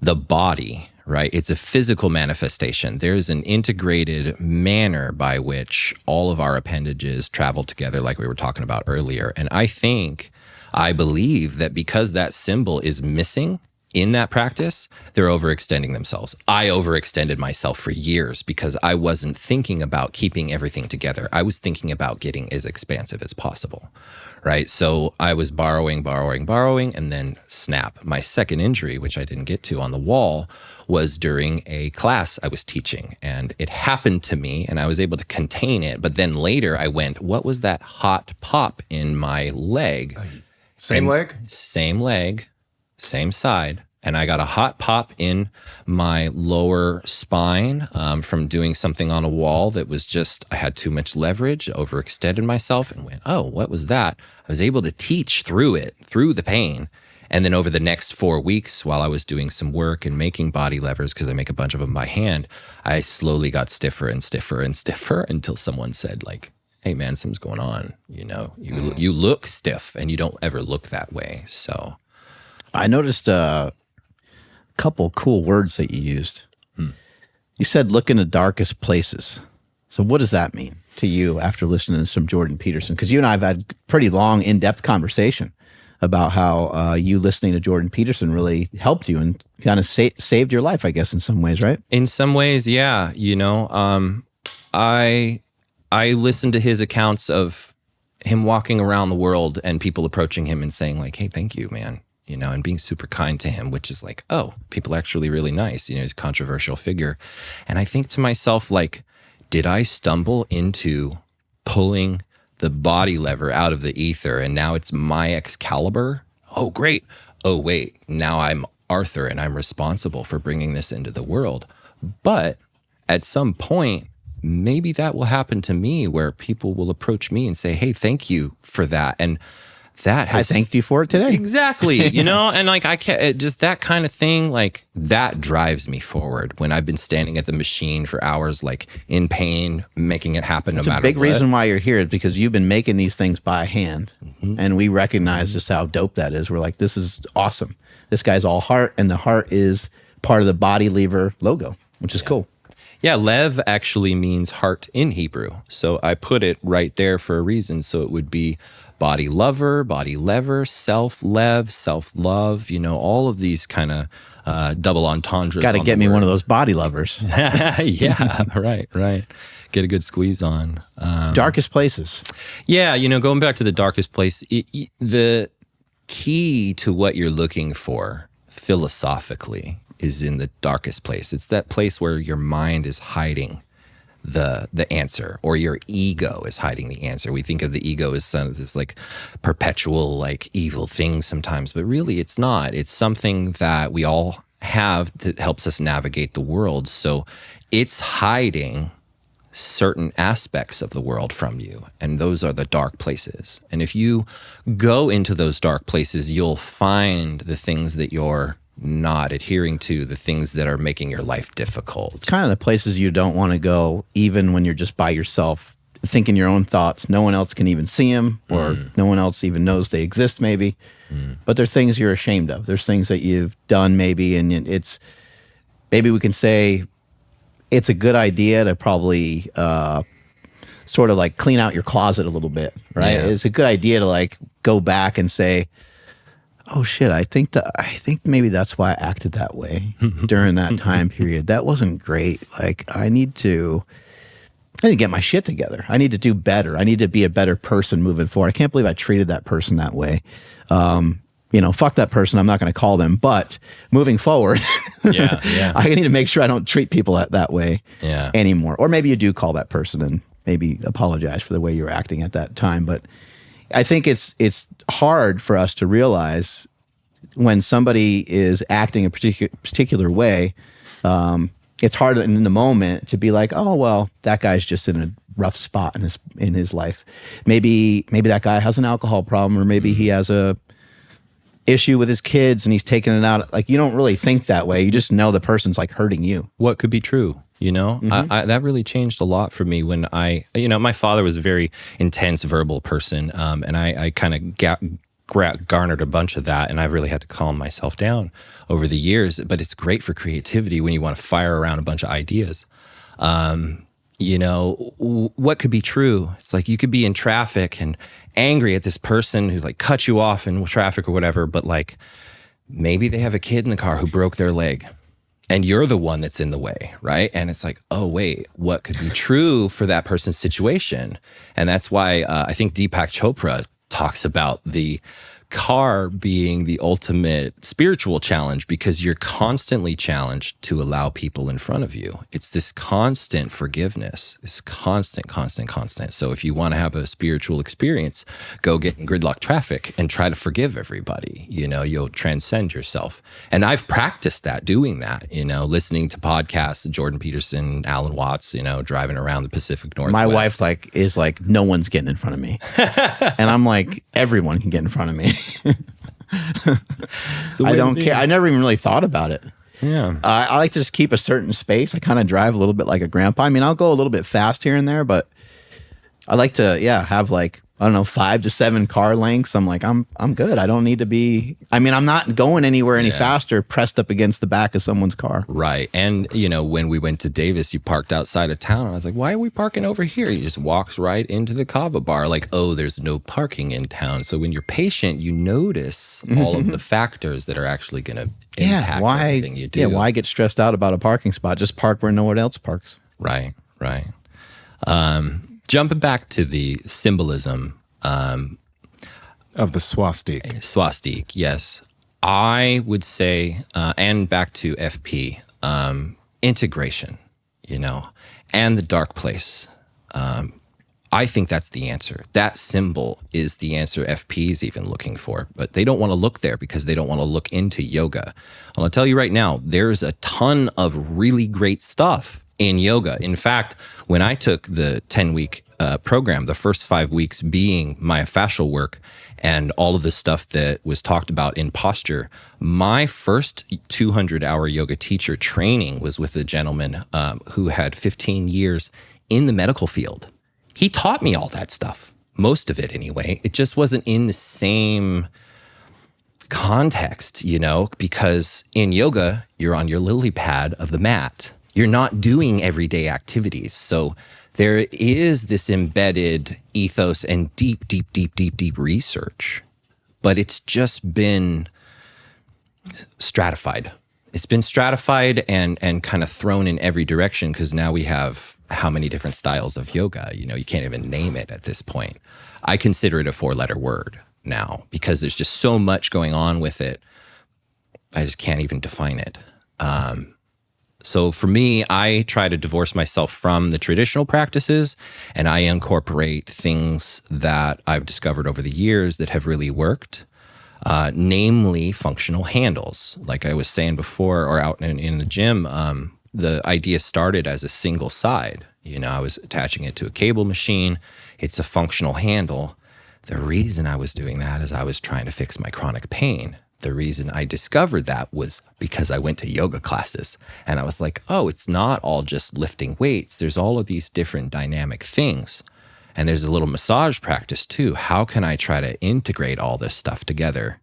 the body, right? It's a physical manifestation. There's an integrated manner by which all of our appendages travel together, like we were talking about earlier. And I believe that because that symbol is missing in that practice, they're overextending themselves. I overextended myself for years because I wasn't thinking about keeping everything together. I was thinking about getting as expansive as possible, right? So I was borrowing, and then snap. My second injury, which I didn't get to on the wall, was during a class I was teaching. And it happened to me and I was able to contain it. But then later I went, what was that hot pop in my leg? Same leg? Same leg, same side. And I got a hot pop in my lower spine from doing something on a wall that was just, I had too much leverage, overextended myself, and went, oh, what was that? I was able to teach through it, through the pain. And then over the next 4 weeks, while I was doing some work and making body levers, because I make a bunch of them by hand, I slowly got stiffer and stiffer and stiffer until someone said, like, hey, man, something's going on. You know, you look stiff and you don't ever look that way. So I noticed couple cool words that you used. You said look in the darkest places. So what does that mean to you after listening to some Jordan Peterson? Because you and I have had pretty long, in-depth conversation about how you listening to Jordan Peterson really helped you and kind of saved your life, I guess, in some ways, right? in some ways, yeah. You know, I listened to his accounts of him walking around the world and people approaching him and saying like, hey, thank you, man. You know, and being super kind to him, which is like, oh, people are actually really nice. You know, he's a controversial figure. And I think to myself, like, did I stumble into pulling the body lever out of the ether and now it's my Excalibur? Oh, great. Oh, wait, now I'm Arthur and I'm responsible for bringing this into the world. But at some point, maybe that will happen to me where people will approach me and say, hey, thank you for that. And that has, I thanked you for it today. Exactly. You know, and like I can't, just that kind of thing, like that drives me forward when I've been standing at the machine for hours, like in pain, making it happen no matter what. It's a big reason why you're here is because you've been making these things by hand. And we recognize just how dope that is. We're like, this is awesome. This guy's all heart, and the heart is part of the body lever logo, which is cool. Yeah, lev actually means heart in Hebrew. So I put it right there for a reason. So it would be body lover, body lever, self-lev, self-love, you know, all of these kind of double entendres. Got to get me one of those body lovers. Yeah, right. Get a good squeeze on. Darkest places. Yeah, you know, going back to the darkest place, the key to what you're looking for philosophically is in the darkest place. It's that place where your mind is hiding the answer, or your ego is hiding the answer. We think of the ego as some of this like perpetual like evil thing sometimes, but really it's not. It's something that we all have that helps us navigate the world. So it's hiding certain aspects of the world from you, and those are the dark places. And if you go into those dark places, you'll find the things that you're not adhering to, the things that are making your life difficult. It's kind of the places you don't want to go, even when you're just by yourself, thinking your own thoughts. No one else can even see them, or no one else even knows they exist, maybe. But they're things you're ashamed of. There's things that you've done, maybe, and it's, maybe we can say it's a good idea to probably sort of like clean out your closet a little bit, right? Yeah. It's a good idea to like go back and say, oh shit, I think maybe that's why I acted that way during that time period. That wasn't great. Like I need to get my shit together. I need to do better. I need to be a better person moving forward. I can't believe I treated that person that way. You know, fuck that person. I'm not going to call them, but moving forward, Yeah. I need to make sure I don't treat people that way Yeah. anymore. Or maybe you do call that person and maybe apologize for the way you were acting at that time. But I think it's hard for us to realize when somebody is acting a particular way. It's hard in the moment to be like, oh well, that guy's just in a rough spot in his life. Maybe that guy has an alcohol problem, or maybe he has a issue with his kids and he's taking it out. Like you don't really think that way. You just know the person's like hurting you. What could be true? You know, I that really changed a lot for me when my father was a very intense verbal person, and I kind of garnered a bunch of that, and I've really had to calm myself down over the years. But it's great for creativity when you want to fire around a bunch of ideas. You know, what could be true? It's like you could be in traffic and angry at this person who's like cut you off in traffic or whatever, but like maybe they have a kid in the car who broke their leg. And you're the one that's in the way, right? And it's like, oh, wait, what could be true for that person's situation? And that's why I think Deepak Chopra talks about the car being the ultimate spiritual challenge because you're constantly challenged to allow people in front of you. It's this constant forgiveness. It's constant. So if you want to have a spiritual experience, go get in gridlock traffic and try to forgive everybody. You know, you'll transcend yourself. And I've practiced that, doing that, you know, listening to podcasts, Jordan Peterson, Alan Watts, you know, driving around the Pacific Northwest. My wife is like, no one's getting in front of me. And I'm like, everyone can get in front of me. I don't care. I never even really thought about it. Yeah. I like to just keep a certain space. I kind of drive a little bit like a grandpa. I mean, I'll go a little bit fast here and there, but I like to, have like, I don't know, 5 to 7 car lengths. I'm like, I'm good. I don't need to be, I mean, I'm not going anywhere any faster pressed up against the back of someone's car. Right. And, you know, when we went to Davis, you parked outside of town. And I was like, why are we parking over here? He just walks right into the kava bar. Like, oh, there's no parking in town. So when you're patient, you notice all of the factors that are actually going to impact everything you do. Yeah, why get stressed out about a parking spot? Just park where no one else parks. Right. Jumping back to the symbolism of the swastika. Swastika, yes. I would say, and back to FP, integration, you know, and the dark place. I think that's the answer. That symbol is the answer FP is even looking for, but they don't want to look there because they don't want to look into yoga. I'll tell you right now, there's a ton of really great stuff in yoga. In fact, when I took the 10-week program, the first 5 weeks being myofascial work and all of the stuff that was talked about in posture, my first 200-hour yoga teacher training was with a gentleman who had 15 years in the medical field. He taught me all that stuff, most of it anyway. It just wasn't in the same context, you know, because in yoga, you're on your lily pad of the mat. You're not doing everyday activities. So there is this embedded ethos and deep research, but it's just been stratified. It's been stratified and kind of thrown in every direction because now we have how many different styles of yoga? You know, you can't even name it at this point. I consider it a 4-letter word now because there's just so much going on with it. I just can't even define it. So for me, I try to divorce myself from the traditional practices and I incorporate things that I've discovered over the years that have really worked, namely functional handles. Like I was saying before or out in the gym, the idea started as a single side. You know, I was attaching it to a cable machine. It's a functional handle. The reason I was doing that is I was trying to fix my chronic pain. The reason I discovered that was because I went to yoga classes and I was like, oh, it's not all just lifting weights. There's all of these different dynamic things. And there's a little massage practice too. How can I try to integrate all this stuff together?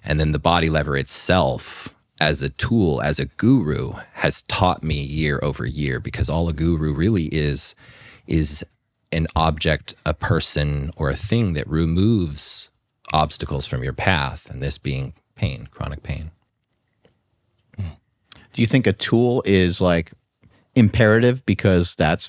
And then the body lever itself as a tool, as a guru, has taught me year over year because all a guru really is an object, a person, or a thing that removes obstacles from your path. And this being pain, chronic pain. Do you think a tool is like imperative because that's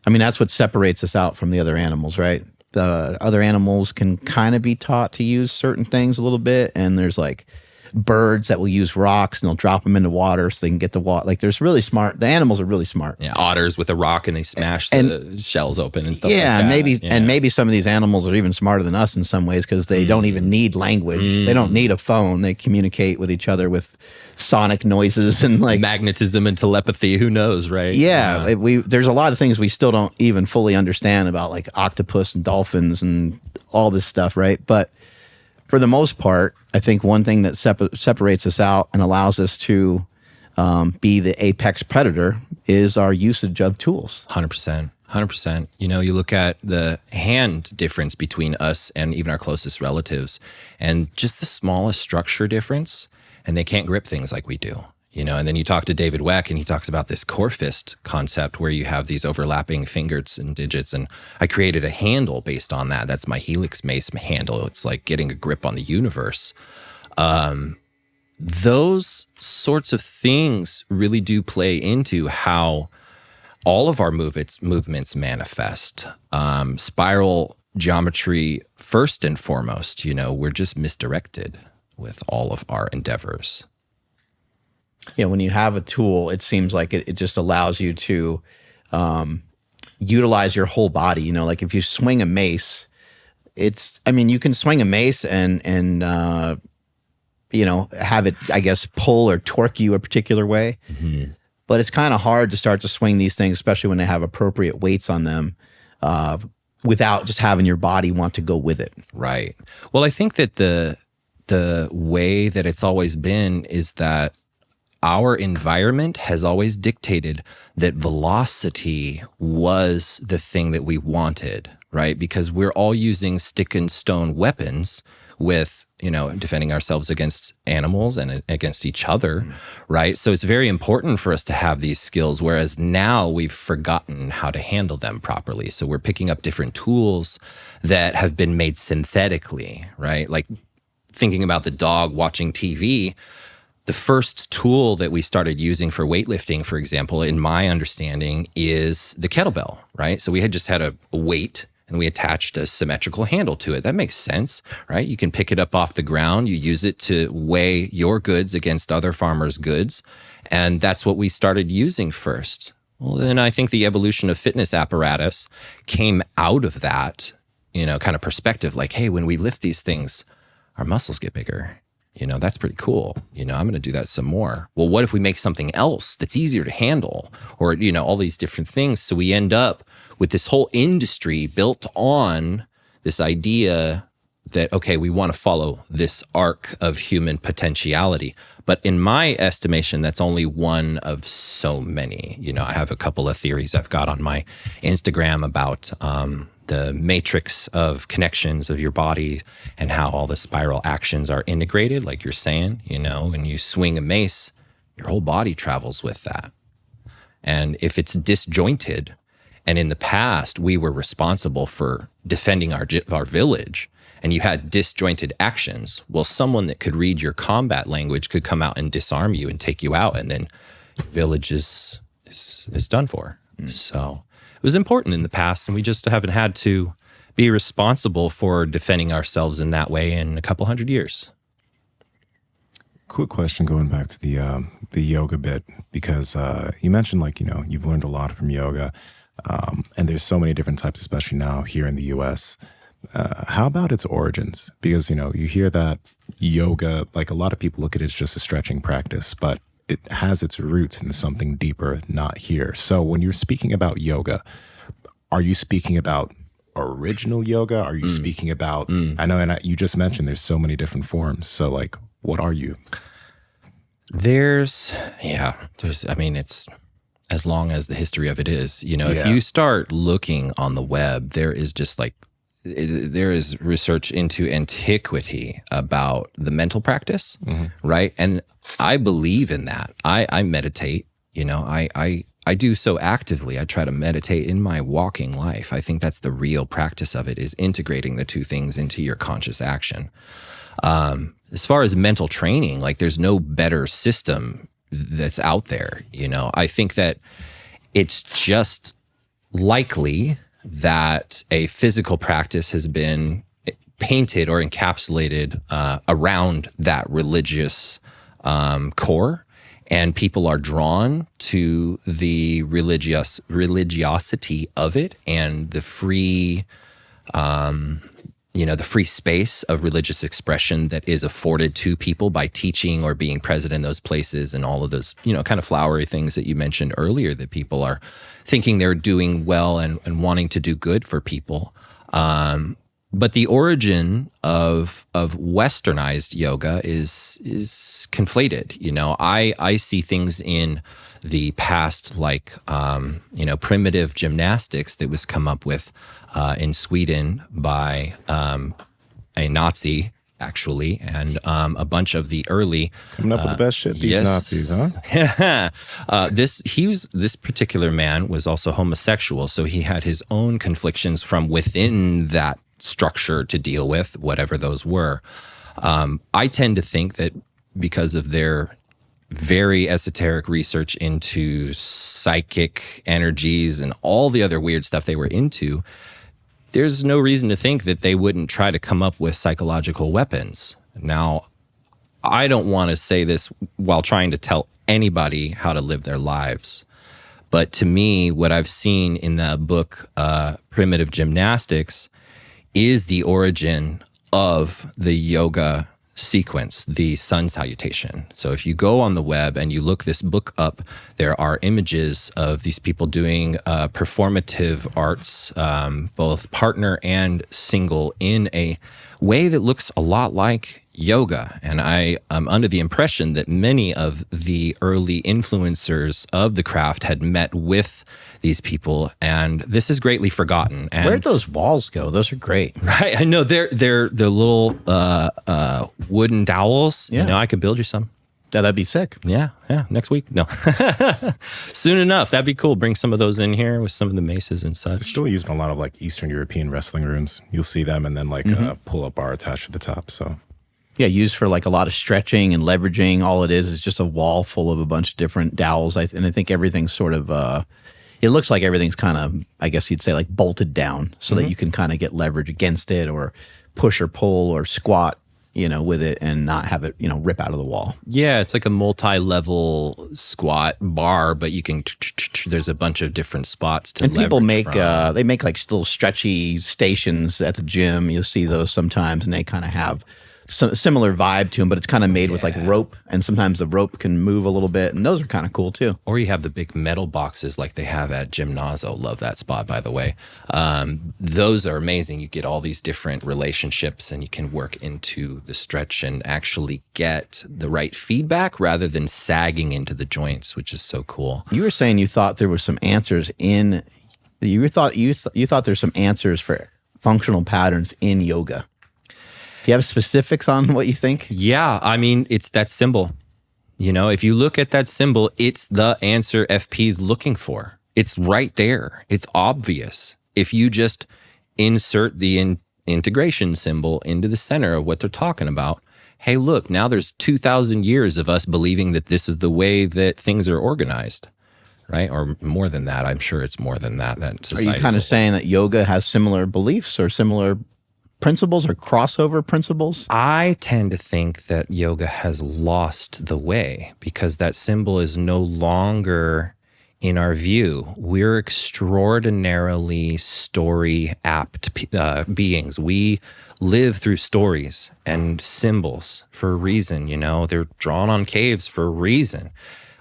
what separates us out from the other animals, right? The other animals can kind of be taught to use certain things a little bit, and there's like birds that will use rocks and they'll drop them into water so they can get the water. Like there's really smart, the animals are really smart. Yeah, otters with a rock and they smash the shells open and stuff like that. And maybe some of these animals are even smarter than us in some ways because they don't even need language. They don't need a phone. They communicate with each other with sonic noises and like magnetism and telepathy. Who knows, right? Yeah, there's a lot of things we still don't even fully understand about like octopus and dolphins and all this stuff, right? But for the most part, I think one thing that separates us out and allows us to be the apex predator is our usage of tools. 100%. You know, you look at the hand difference between us and even our closest relatives and just the smallest structure difference, and they can't grip things like we do. You know, and then you talk to David Weck and he talks about this core fist concept where you have these overlapping fingers and digits. And I created a handle based on that. That's my Helix Mace handle. It's like getting a grip on the universe. Those sorts of things really do play into how all of our movements manifest. Spiral geometry first and foremost. We're just misdirected with all of our endeavors. Yeah, when you have a tool, it seems like it just allows you to utilize your whole body. Like if you swing a mace, you can swing a mace and have it, I guess, pull or torque you a particular way. Mm-hmm. But it's kind of hard to start to swing these things, especially when they have appropriate weights on them, without just having your body want to go with it. Right. Well, I think that the way that it's always been is that our environment has always dictated that velocity was the thing that we wanted, right? Because we're all using stick and stone weapons with, defending ourselves against animals and against each other, right? So it's very important for us to have these skills, whereas now we've forgotten how to handle them properly. So we're picking up different tools that have been made synthetically, right? Like thinking about the dog watching TV, the first tool that we started using for weightlifting, for example, in my understanding, is the kettlebell, right? So we had just had a weight and we attached a symmetrical handle to it. That makes sense, right? You can pick it up off the ground. You use it to weigh your goods against other farmers' goods. And that's what we started using first. Well, then I think the evolution of fitness apparatus came out of that, kind of perspective, like, hey, when we lift these things, our muscles get bigger. That's pretty cool. I'm going to do that some more. Well, what if we make something else that's easier to handle, or, all these different things? So we end up with this whole industry built on this idea that, okay, we want to follow this arc of human potentiality. But in my estimation, that's only one of so many. I have a couple of theories I've got on my Instagram about the matrix of connections of your body and how all the spiral actions are integrated, like you're saying. When you swing a mace, your whole body travels with that. And if it's disjointed, and in the past we were responsible for defending our village, and you had disjointed actions, well, someone that could read your combat language could come out and disarm you and take you out, and then village is done for. So it was important in the past, and we just haven't had to be responsible for defending ourselves in that way in a couple hundred years. Quick question going back to the yoga bit, because you mentioned you've learned a lot from yoga, and there's so many different types, especially now here in the U.S. How about its origins? Because you hear that yoga, like a lot of people look at it as just a stretching practice, but it has its roots in something deeper, not here. So when you're speaking about yoga, are you speaking about original yoga? Are you speaking about, I know, and you just mentioned there's so many different forms. So what are you? It's as long as the history of it is, if you start looking on the web, there is just there is research into antiquity about the mental practice, right? And I believe in that. I meditate, I do so actively. I try to meditate in my walking life. I think that's the real practice of it, is integrating the two things into your conscious action. As far as mental training, there's no better system that's out there. I think that it's just likely that a physical practice has been painted or encapsulated around that religious core, and people are drawn to the religiosity of it and the free, the free space of religious expression that is afforded to people by teaching or being present in those places, and all of those, kind of flowery things that you mentioned earlier, that people are thinking they're doing well and wanting to do good for people. But the origin of westernized yoga is conflated. I see things in the past like primitive gymnastics that was come up with in Sweden by a Nazi, actually, and a bunch of the early coming up with the best shit. These Nazis, huh? This particular man was also homosexual, so he had his own conflictions from within that structure to deal with, whatever those were. I tend to think that because of their very esoteric research into psychic energies and all the other weird stuff they were into, there's no reason to think that they wouldn't try to come up with psychological weapons. Now, I don't want to say this while trying to tell anybody how to live their lives. But to me, what I've seen in the book, Primitive Gymnastics, is the origin of the yoga sequence, the sun salutation. So if you go on the web and you look this book up, there are images of these people doing performative arts, both partner and single, in a way that looks a lot like yoga. And I am under the impression that many of the early influencers of the craft had met with these people, and this is greatly forgotten. And where'd those walls go? Those are great. right, I know they're little wooden dowels. Yeah. You know, I could build you some. That'd be sick. Yeah, next week. No, soon enough. That'd be cool. Bring some of those in here with some of the maces and They're such. still used in a lot of like Eastern European wrestling rooms. You'll see them, and then like a pull-up bar attached to the top. So Yeah, used for like a lot of stretching and leveraging. All it is just a wall full of a bunch of different dowels. And I think everything's sort of, it looks like everything's kind of, I guess you'd say, like bolted down so that you can kind of get leverage against it, or push or pull or squat, you know, with it, and not have it, you know, rip out of the wall. Yeah, it's like a multi-level squat bar, but you can. There's a bunch of different spots to. And people leverage make from. they make like little stretchy stations at the gym. You'll see those sometimes, and they kind of have some similar vibe to them, but it's kind of made with like rope, and sometimes the rope can move a little bit, and those are kind of cool too. Or you have the big metal boxes like they have at Gymnazo. Love that spot, by the way. Those are amazing. You get all these different relationships, and you can work into the stretch and actually get the right feedback rather than sagging into the joints, which is so cool. You were saying you thought there were some answers in. You thought there's some answers for functional patterns in yoga. Do you have specifics on what you think? Yeah, I mean, it's that symbol. You know, if you look at that symbol, it's the answer FP is looking for. It's right there. It's obvious. If you just insert the integration symbol into the center of what they're talking about, hey, look, now there's 2,000 years of us believing that this is the way that things are organized, right? Or more than that. I'm sure it's more than that. Are you kind of saying that yoga has similar beliefs or similar principles or crossover principles? I tend to think that yoga has lost the way because that symbol is no longer in our view. We're extraordinarily story apt beings. We live through stories and symbols for a reason. You know, they're drawn on caves for a reason.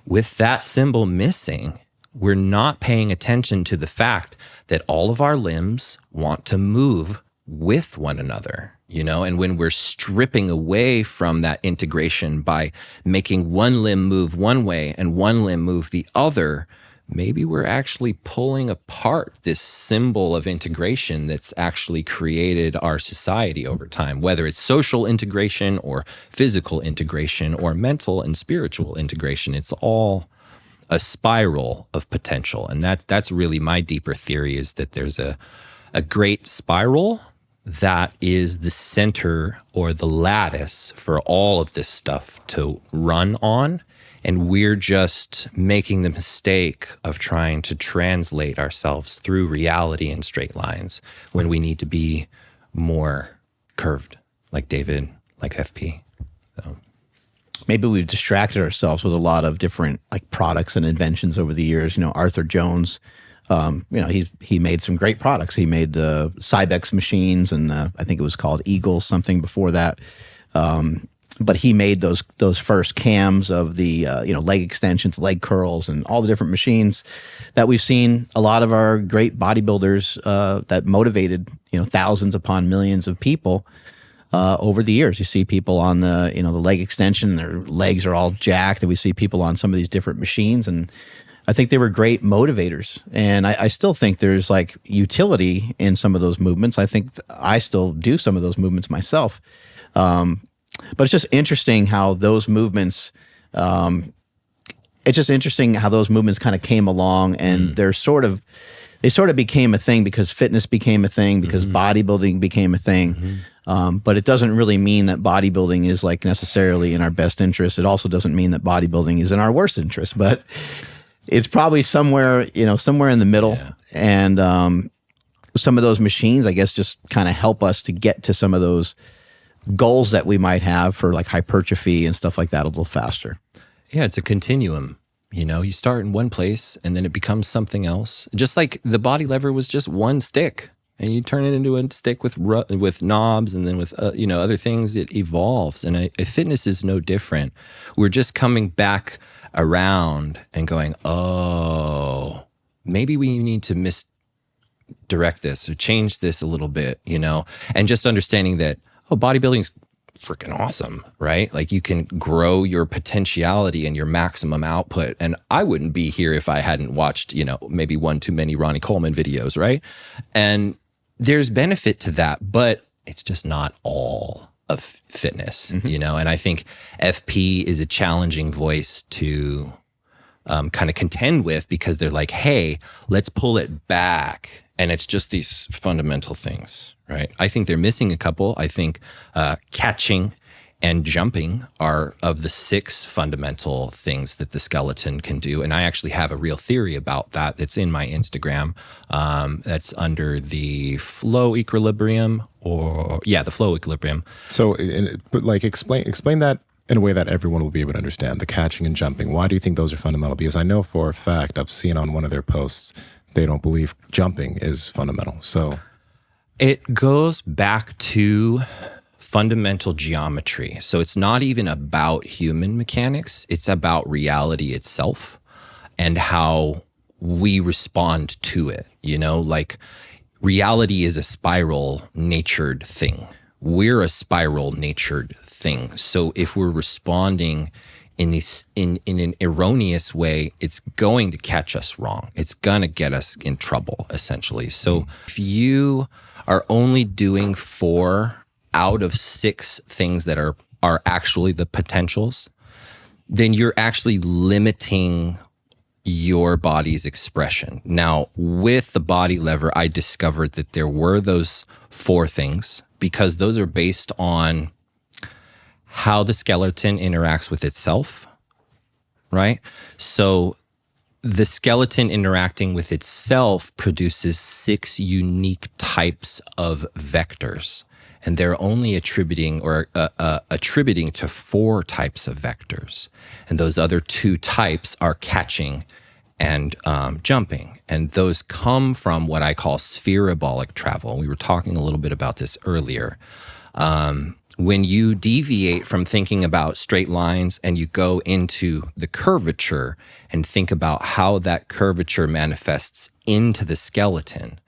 With that symbol missing, we're not paying attention to the fact that all of our limbs want to move with one another, you know, and when we're stripping away from that integration by making one limb move one way and one limb move the other, maybe we're actually pulling apart this symbol of integration that's actually created our society over time, whether it's social integration or physical integration or mental and spiritual integration. It's all a spiral of potential. And that's really my deeper theory, is that there's a great spiral that is the center or the lattice for all of this stuff to run on. And we're just making the mistake of trying to translate ourselves through reality in straight lines when we need to be more curved, like David, like FP. So. Maybe we've distracted ourselves with a lot of different like products and inventions over the years. You know, Arthur Jones, you know, he made some great products. He made the Cybex machines, and I think it was called Eagle something before that. But he made those first cams of the you know, leg extensions, leg curls, and all the different machines that we've seen. A lot of our great bodybuilders that motivated, you know, thousands upon millions of people over the years. You see people on the, you know, the leg extension, their legs are all jacked, and we see people on some of these different machines, and I think they were great motivators. And I still think there's like utility in some of those movements. I think I still do some of those movements myself. But it's just interesting how those movements, kind of came along, and they sort of became a thing because fitness became a thing, because bodybuilding became a thing. But it doesn't really mean that bodybuilding is like necessarily in our best interest. It also doesn't mean that bodybuilding is in our worst interest, but it's probably somewhere in the middle. Yeah. And some of those machines, I guess, just kind of help us to get to some of those goals that we might have for like hypertrophy and stuff like that a little faster. Yeah, it's a continuum. You know, you start in one place and then it becomes something else. Just like the body lever was just one stick, and you turn it into a stick with knobs, and then with other things. It evolves, and a fitness is no different. We're just coming back around and going, oh, maybe we need to misdirect this or change this a little bit, and just understanding that, bodybuilding's freaking awesome, right? Like you can grow your potentiality and your maximum output. And I wouldn't be here if I hadn't watched, maybe one too many Ronnie Coleman videos, right? And there's benefit to that, but it's just not all of fitness, and I think FP is a challenging voice to kind of contend with, because they're like, hey, let's pull it back. And it's just these fundamental things, right? I think they're missing a couple. I think catching and jumping are of the 6 fundamental things that the skeleton can do. And I actually have a real theory about that that's in my Instagram. That's under the flow equilibrium, the flow equilibrium. So, but like explain that in a way that everyone will be able to understand. The catching and jumping. Why do you think those are fundamental? Because I know for a fact, I've seen on one of their posts, they don't believe jumping is fundamental. So it goes back to fundamental geometry. So it's not even about human mechanics. It's about reality itself and how we respond to it. Like reality is a spiral natured thing. We're a spiral natured thing. So if we're responding in an erroneous way, it's going to catch us wrong. It's going to get us in trouble, essentially. So if you are only doing 4 out of 6 things that are actually the potentials, then you're actually limiting your body's expression. Now, with the body lever, I discovered that there were those 4 things, because those are based on how the skeleton interacts with itself, right? So the skeleton interacting with itself produces 6 unique types of vectors, and they're only attributing to 4 types of vectors. And those other 2 types are catching and jumping. And those come from what I call spherobolic travel. We were talking a little bit about this earlier. When you deviate from thinking about straight lines and you go into the curvature and think about how that curvature manifests into the skeleton,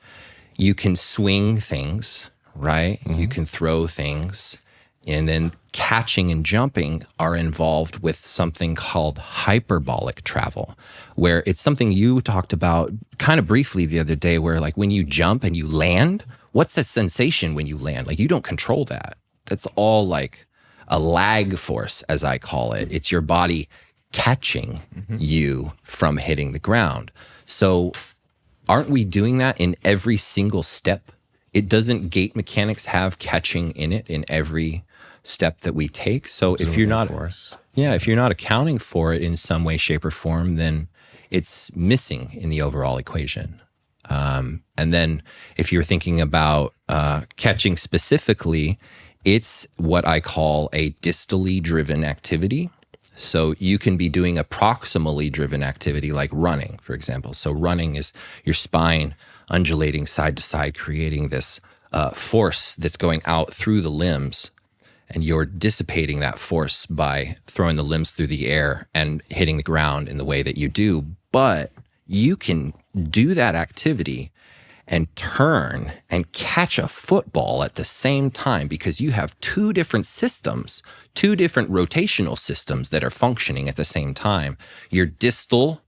you can swing things, right? You can throw things. And then catching and jumping are involved with something called hyperbolic travel, where it's something you talked about kind of briefly the other day, where like when you jump and you land, what's the sensation when you land? Like you don't control that. That's all like a lag force, as I call it. It's your body catching you from hitting the ground. So aren't we doing that in every single step? Doesn't gait mechanics have catching in it in every step that we take? So if you're not accounting for it in some way, shape, or form, then it's missing in the overall equation. And then if you're thinking about catching specifically, it's what I call a distally driven activity. So you can be doing a proximally driven activity like running, for example. So running is your spine undulating side to side, creating this force that's going out through the limbs. And you're dissipating that force by throwing the limbs through the air and hitting the ground in the way that you do. But you can do that activity and turn and catch a football at the same time, because you have 2 different systems, 2 different rotational systems that are functioning at the same time. Your distal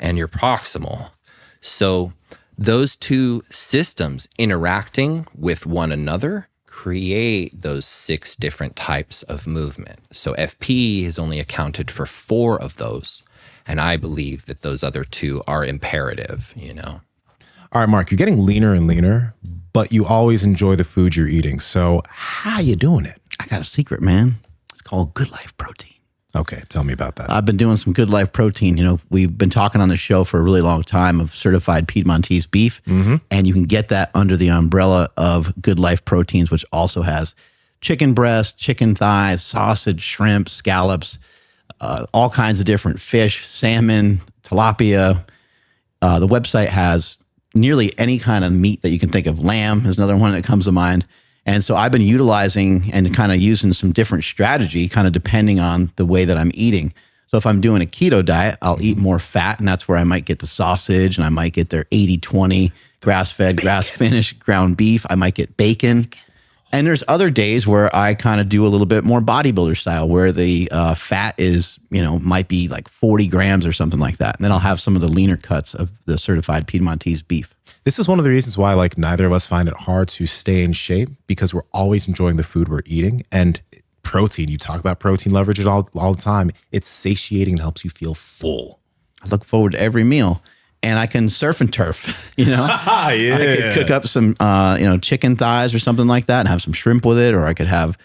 and your proximal. So those 2 systems interacting with one another create those 6 different types of movement. So FP has only accounted for 4 of those. And I believe that those other 2 are imperative, All right, Mark, you're getting leaner and leaner, but you always enjoy the food you're eating. So how you doing it? I got a secret, man. It's called Good Life Protein. Okay, tell me about that. I've been doing some Good Life protein. You know, we've been talking on the show for a really long time of certified Piedmontese beef, and you can get that under the umbrella of Good Life Proteins, which also has chicken breast, chicken thighs, sausage, shrimp, scallops, all kinds of different fish, salmon, tilapia. The website has nearly any kind of meat that you can think of. Lamb is another one that comes to mind. And so I've been utilizing and kind of using some different strategy, kind of depending on the way that I'm eating. So if I'm doing a keto diet, I'll eat more fat, and that's where I might get the sausage, and I might get their 80-20 grass-fed, grass-finished ground beef. I might get bacon. And there's other days where I kind of do a little bit more bodybuilder style, where the fat is, might be like 40 grams or something like that. And then I'll have some of the leaner cuts of the certified Piedmontese beef. This is one of the reasons why neither of us find it hard to stay in shape, because we're always enjoying the food we're eating. And protein, you talk about protein, leverage it all the time. It's satiating and helps you feel full. I look forward to every meal. And I can surf and turf, Yeah. I could cook up some, chicken thighs or something like that and have some shrimp with it, or I could have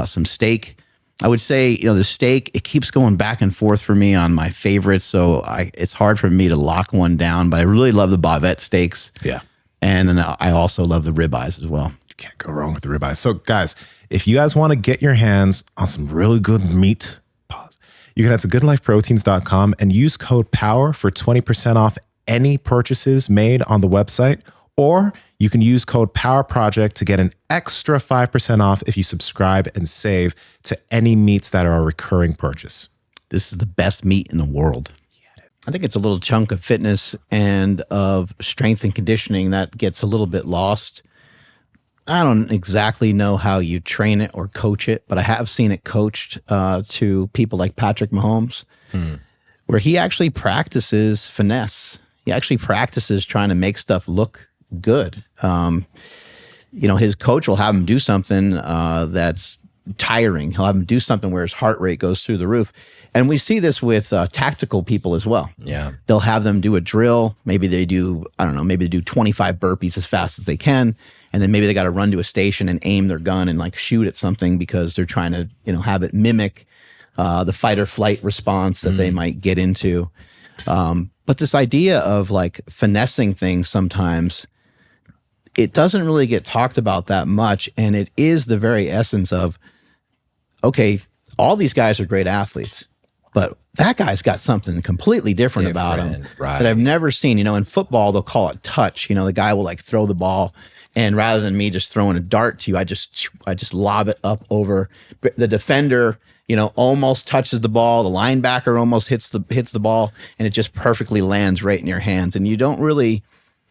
some steak. I would say, the steak, it keeps going back and forth for me on my favorites. So it's hard for me to lock one down, but I really love the bavette steaks. Yeah. And then I also love the ribeyes as well. You can't go wrong with the ribeyes. So guys, if you guys want to get your hands on some really good meat, you can head to goodlifeproteins.com and use code POWER for 20% off any purchases made on the website, or you can use code POWERPROJECT to get an extra 5% off if you subscribe and save to any meats that are a recurring purchase. This is the best meat in the world. I think it's a little chunk of fitness and of strength and conditioning that gets a little bit lost. I don't exactly know how you train it or coach it, but I have seen it coached to people like Patrick Mahomes, where he actually practices finesse. He actually practices trying to make stuff look good. His coach will have him do something that's tiring. He'll have him do something where his heart rate goes through the roof. And we see this with tactical people as well. Yeah. They'll have them do a drill. Maybe they do, maybe they do 25 burpees as fast as they can. And then maybe they got to run to a station and aim their gun and shoot at something because they're trying to, have it mimic the fight or flight response that they might get into. But this idea of finessing things sometimes, it doesn't really get talked about that much. And it is the very essence of, okay, all these guys are great athletes, but that guy's got something completely different about him that I've never seen. In football, they'll call it touch. The guy will throw the ball, and rather than me just throwing a dart to you, I just lob it up over the defender. Almost touches the ball. The linebacker almost hits the ball, and it just perfectly lands right in your hands. And you don't really.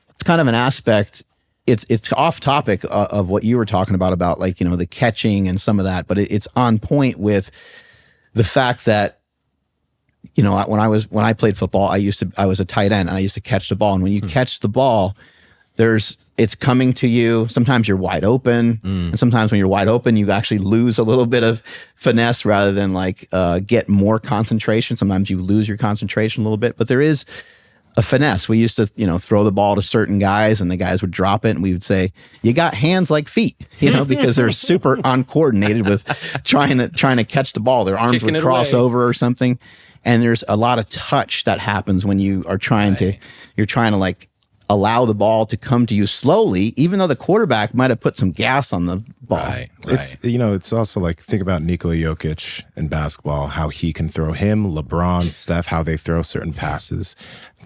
It's kind of an aspect. It's off topic of what you were talking about the catching and some of that, but it's on point with the fact that when I played football, I was a tight end and I used to catch the ball, and when you catch the ball, it's coming to you. Sometimes you're wide open, and sometimes when you're wide open, you actually lose a little bit of finesse rather than get more concentration. Sometimes you lose your concentration a little bit, but there is a finesse. We used to, throw the ball to certain guys, and the guys would drop it, and we would say, "You got hands like feet," because they're super uncoordinated with trying to catch the ball. Their arms would cross over or something, and there's a lot of touch that happens when you are trying to allow the ball to come to you slowly, even though the quarterback might have put some gas on the ball. Right. It's also think about Nikola Jokic in basketball, how he can throw him, LeBron, Steph, how they throw certain passes.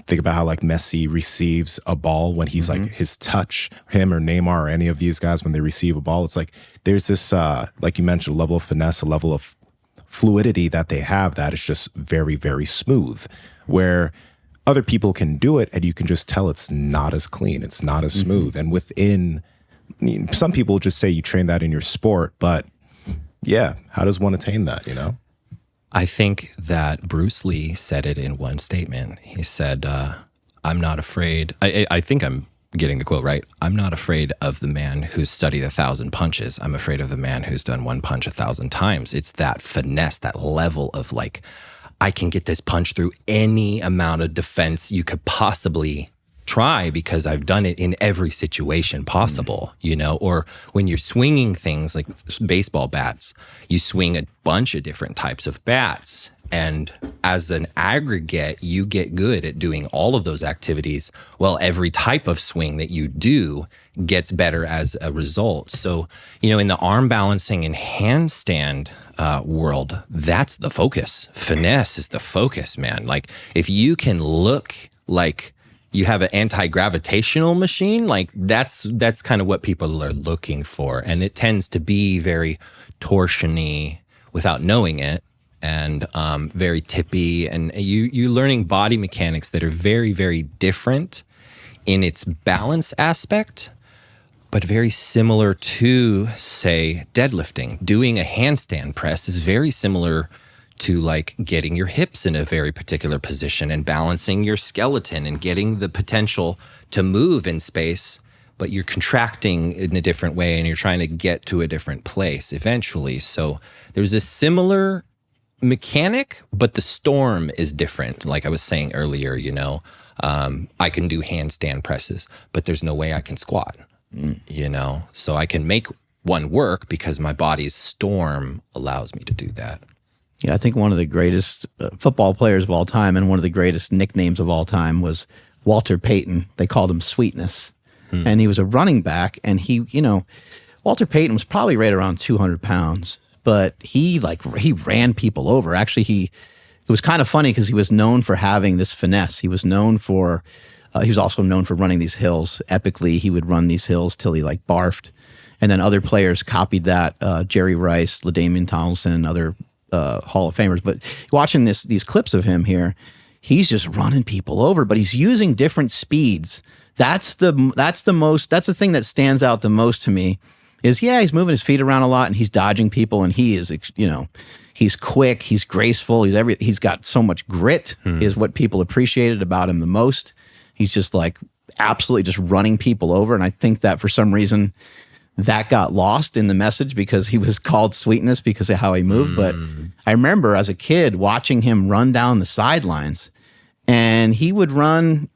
Think about how Messi receives a ball when he's his touch, him or Neymar or any of these guys, when they receive a ball, it's there's this, like you mentioned, a level of finesse, a level of fluidity that they have that is just very, very smooth, where other people can do it and you can just tell it's not as clean, it's not as smooth. And some people just say you train that in your sport, but yeah, how does one attain that, I think that Bruce Lee said it in one statement. He said, I'm not afraid. I think I'm getting the quote right. I'm not afraid of the man who's studied 1,000 punches. I'm afraid of the man who's done one punch 1,000 times. It's that finesse, that level of I can get this punch through any amount of defense you could possibly try because I've done it in every situation possible, you know, or when you're swinging things like baseball bats, you swing a bunch of different types of bats. And as an aggregate, you get good at doing all of those activities. Well, every type of swing that you do gets better as a result. So, you know, in the arm balancing and handstand world, that's the focus. Finesse is the focus, man. Like if you can look like you have an anti-gravitational machine, like that's kind of what people are looking for. And it tends to be very torsion-y without knowing it, and very tippy. And you learning body mechanics that are very, very different in its balance aspect, but very similar to, say, deadlifting. Doing a handstand press is very similar to like getting your hips in a very particular position and balancing your skeleton and getting the potential to move in space, but you're contracting in a different way and you're trying to get to a different place eventually. So there's a similar mechanic, but the storm is different. Like I was saying earlier, you know, I can do handstand presses, but there's no way I can squat, you know? So I can make one work because my body's storm allows me to do that. Yeah, I think one of the greatest football players of all time and one of the greatest nicknames of all time was Walter Payton. They called him Sweetness. And he was a running back. And he, you know, Walter Payton was probably right around 200 pounds, but he ran people over. Actually, it was kind of funny because he was known for having this finesse. He was known for, he was also known for running these hills. Epically, he would run these hills till he like barfed. And then other players copied that, Jerry Rice, LaDainian Tomlinson, other Hall of Famers. But watching these clips of him here, he's just running people over, but he's using different speeds. That's the thing that stands out the most to me is, yeah, he's moving his feet around a lot and he's dodging people and he is, you know, he's quick, he's graceful, he's got so much grit is what people appreciated about him the most. He's just like absolutely just running people over. And I think that for some reason that got lost in the message because he was called Sweetness because of how he moved. But I remember as a kid watching him run down the sidelines, and he would run,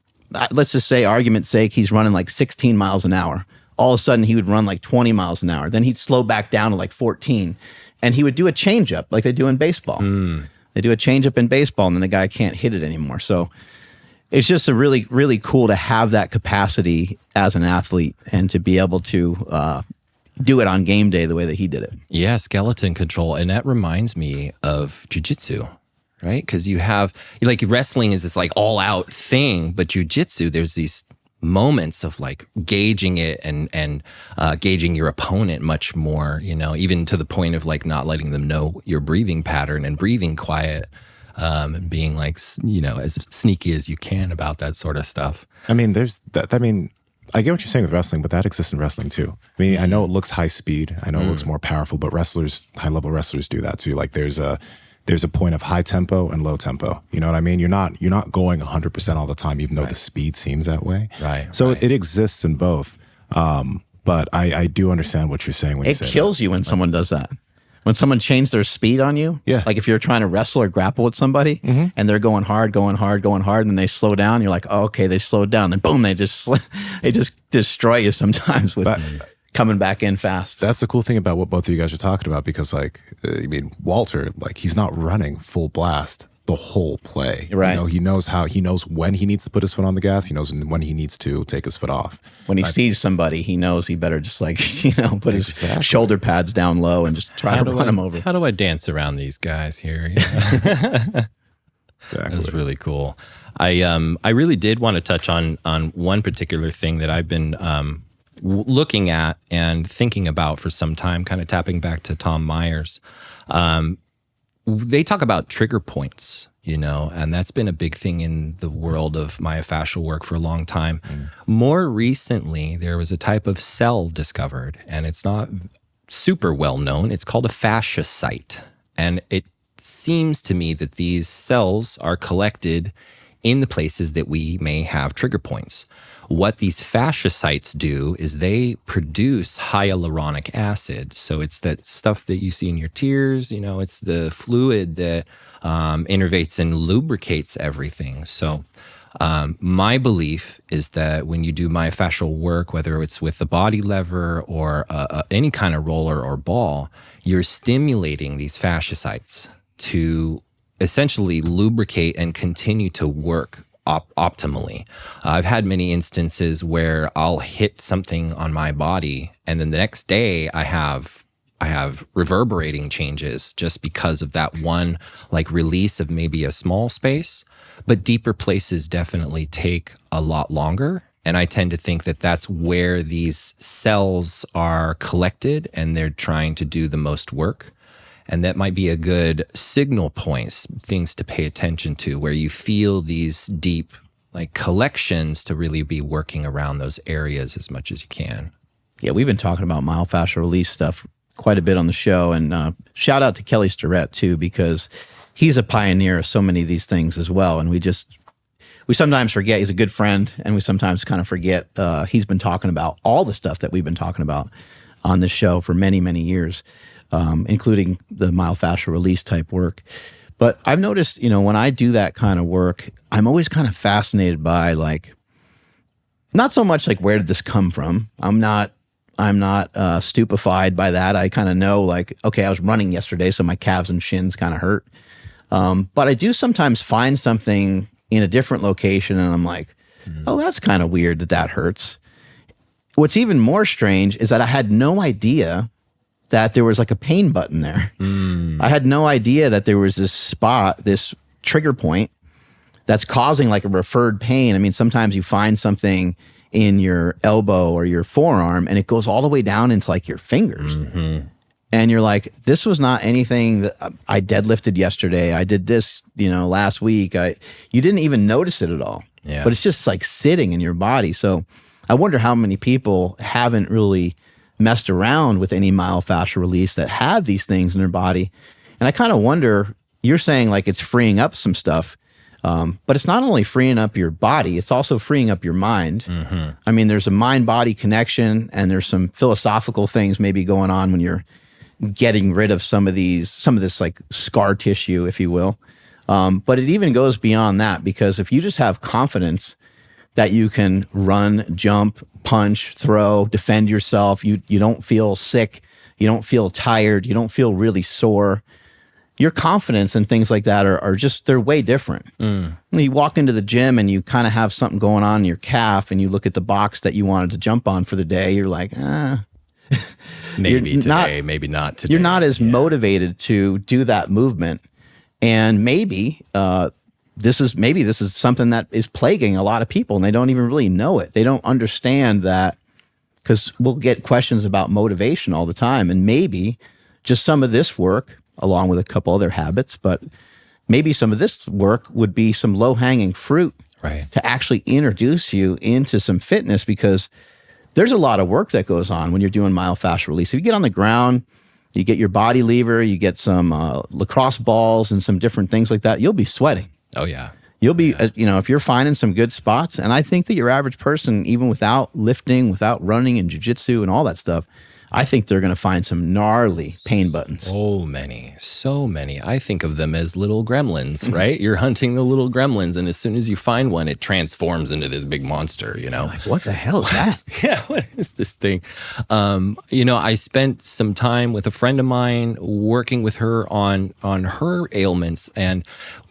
let's just say, argument's sake, he's running like 16 miles an hour. All of a sudden he would run like 20 miles an hour. Then he'd slow back down to like 14. And he would do a changeup like they do in baseball. They do a changeup in baseball and then the guy can't hit it anymore. So it's just a really, really cool to have that capacity as an athlete and to be able to do it on game day the way that he did it. Yeah, skeleton control. And that reminds me of Jujitsu, right? Because you have, like, wrestling is this like all out thing, but Jujitsu, there's these moments of like gauging it and gauging your opponent much more, you know, even to the point of like not letting them know your breathing pattern and breathing quiet. And being like, you know, as sneaky as you can about that sort of stuff. I mean, there's that. I mean, I get what you're saying with wrestling, but that exists in wrestling too. I mean, I know it looks high speed. I know it looks more powerful, but high level wrestlers do that too. Like there's a point of high tempo and low tempo. You know what I mean? You're not going 100% all the time, even though the speed seems that way. Right. So it exists in both. But I do understand what you're saying when you say it kills you when someone does that. When someone changes their speed on you, like if you're trying to wrestle or grapple with somebody and they're going hard, and then they slow down, you're like, oh, okay, they slowed down. Then boom, they just destroy you sometimes with coming back in fast. That's the cool thing about what both of you guys are talking about, because like, I mean, Walter, like he's not running full blast the whole play. Right. You know, he knows when he needs to put his foot on the gas. He knows when he needs to take his foot off. When he sees somebody, he knows he better just like, you know, put his shoulder pads down low and just try to run him over. How do I dance around these guys here? Yeah. That's really cool. I really did want to touch on one particular thing that I've been looking at and thinking about for some time, kind of tapping back to Tom Myers. They talk about trigger points, you know, and that's been a big thing in the world of myofascial work for a long time. More recently, there was a type of cell discovered, and it's not super well known. It's called a fasciocyte. And it seems to me that these cells are collected in the places that we may have trigger points. What these fasciocytes do is they produce hyaluronic acid. So it's that stuff that you see in your tears, you know, it's the fluid that innervates and lubricates everything. So My belief is that when you do myofascial work, whether it's with the body lever or any kind of roller or ball, you're stimulating these fasciocytes to essentially lubricate and continue to work optimally. I've had many instances where I'll hit something on my body, and then the next day I have reverberating changes just because of that one like release of maybe a small space. But deeper places definitely take a lot longer. And I tend to think that that's where these cells are collected and they're trying to do the most work. And that might be a good signal points, things to pay attention to, where you feel these deep like collections to really be working around those areas as much as you can. Yeah, we've been talking about myofascial release stuff quite a bit on the show. And shout out to Kelly Starrett too, because he's a pioneer of so many of these things as well. And we sometimes forget he's a good friend, and we sometimes kind of forget he's been talking about all the stuff that we've been talking about on this show for many, many years, including the myofascial release type work. But I've noticed, when I do that kind of work, I'm always kind of fascinated by like, not so much like, where did this come from? I'm not stupefied by that. I kind of know like, okay, I was running yesterday, so my calves and shins kind of hurt. But I do sometimes find something in a different location and I'm like, oh, that's kind of weird that hurts. What's even more strange is that I had no idea that there was like a pain button there. I had no idea that there was this spot, this trigger point that's causing like a referred pain. I mean, sometimes you find something in your elbow or your forearm and it goes all the way down into like your fingers. And you're like, this was not anything that I deadlifted yesterday. I did this, last week. You didn't even notice it at all. Yeah. But it's just like sitting in your body. So I wonder how many people haven't really messed around with any myofascial release that have these things in their body. And I kind of wonder, you're saying like it's freeing up some stuff, but it's not only freeing up your body, it's also freeing up your mind. I mean, there's a mind-body connection and there's some philosophical things maybe going on when you're getting rid of some of this like scar tissue, if you will. But it even goes beyond that, because if you just have confidence that you can run, jump, punch, throw, defend yourself, you don't feel sick, you don't feel tired, you don't feel really sore, your confidence and things like that are just, they're way different. You walk into the gym and you kind of have something going on in your calf and you look at the box that you wanted to jump on for the day, you're like, maybe today, maybe not today. You're not as motivated to do that movement. And maybe this is something that is plaguing a lot of people and they don't even really know it. They don't understand that, because we'll get questions about motivation all the time. And maybe just some of this work, along with a couple other habits, but maybe some of this work would be some low-hanging fruit to actually introduce you into some fitness, because there's a lot of work that goes on when you're doing myofascial release. If you get on the ground, you get your body lever, you get some lacrosse balls and some different things like that, you'll be sweating. Oh, yeah. You'll be, if you're finding some good spots, and I think that your average person, even without lifting, without running and jujitsu and all that stuff, I think they're going to find some gnarly pain buttons. So many. I think of them as little gremlins, right? You're hunting the little gremlins, and as soon as you find one, it transforms into this big monster, Like, what the hell is that? Yeah, what is this thing? I spent some time with a friend of mine working with her on her ailments, and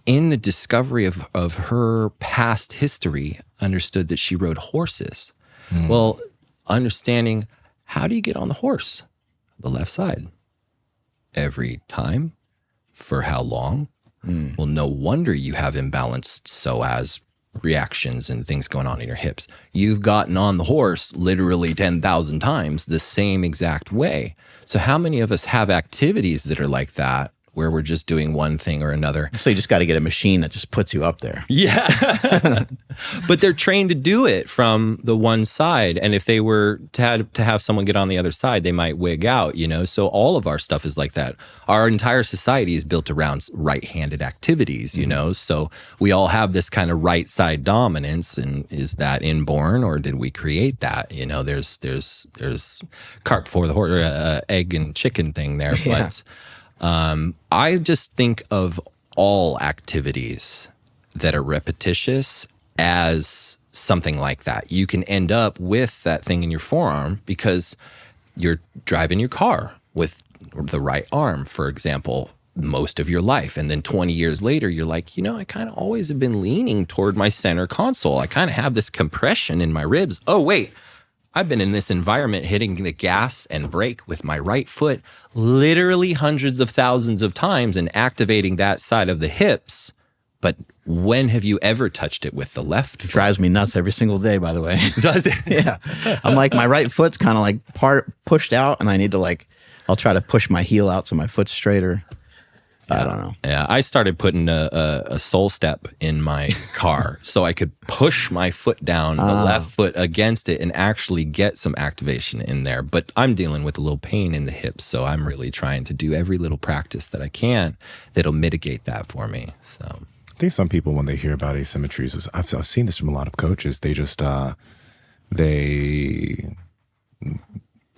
in the discovery of her past history, understood that she rode horses. Well, understanding, how do you get on the horse? The left side. Every time? For how long? Well, no wonder you have imbalanced psoas reactions and things going on in your hips. You've gotten on the horse literally 10,000 times the same exact way. So how many of us have activities that are like that, where we're just doing one thing or another? So you just got to get a machine that just puts you up there. Yeah. But they're trained to do it from the one side. And if they were to have someone get on the other side, they might wig out, So all of our stuff is like that. Our entire society is built around right-handed activities, So we all have this kind of right side dominance. And is that inborn, or did we create that? There's cart before the horse, or egg and chicken thing there. Yeah. But I just think of all activities that are repetitious as something like that. You can end up with that thing in your forearm because you're driving your car with the right arm, for example, most of your life. And then 20 years later, you're like, I kind of always have been leaning toward my center console. I kind of have this compression in my ribs. Oh, wait, I've been in this environment hitting the gas and brake with my right foot literally hundreds of thousands of times and activating that side of the hips. But when have you ever touched it with the left foot? It drives me nuts every single day, by the way. Does it? Yeah. I'm like, my right foot's kind of like pushed out, and I need to I'll try to push my heel out so my foot's straighter. I don't know. Yeah, I started putting a sole step in my car so I could push my foot down, the left foot against it, and actually get some activation in there. But I'm dealing with a little pain in the hips, so I'm really trying to do every little practice that I can that'll mitigate that for me. So I think some people, when they hear about asymmetries, I've seen this from a lot of coaches. They just they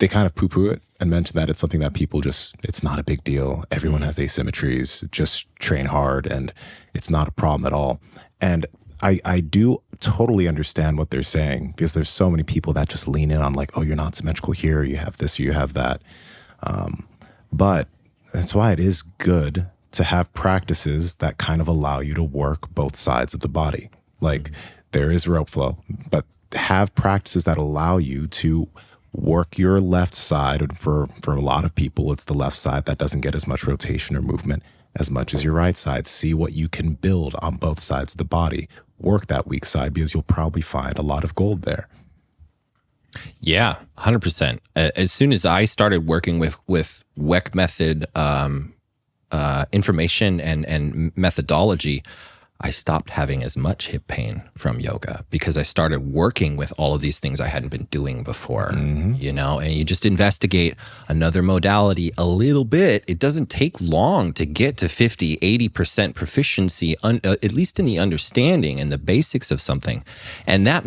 kind of poo-poo it and mention that it's something that people it's not a big deal. Everyone has asymmetries, just train hard and it's not a problem at all. And I do totally understand what they're saying, because there's so many people that just lean in on like, oh, you're not symmetrical here, you have this or you have that. But that's why it is good to have practices that kind of allow you to work both sides of the body. Like there is rope flow, but have practices that allow you to work your left side. For a lot of people, it's the left side that doesn't get as much rotation or movement as much as your right side. See what you can build on both sides of the body. Work that weak side, because you'll probably find a lot of gold there. yeah, 100%. As soon as I started working with WEC method information and methodology, I stopped having as much hip pain from yoga because I started working with all of these things I hadn't been doing before, and you just investigate another modality a little bit. It doesn't take long to get to 50, 80% proficiency, at least in the understanding and the basics of something. And that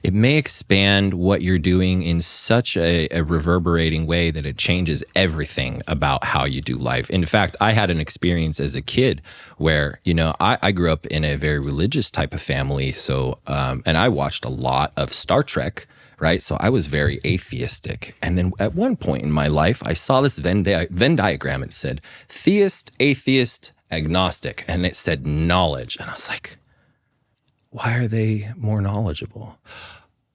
it may expand what you're doing in such a reverberating way that it changes everything about how you do life. In fact, I had an experience as a kid where, I grew up in a very religious type of family. So, and I watched a lot of Star Trek, right? So I was very atheistic. And then at one point in my life, I saw this Venn diagram. It said theist, atheist, agnostic. And it said knowledge. And I was like, why are they more knowledgeable?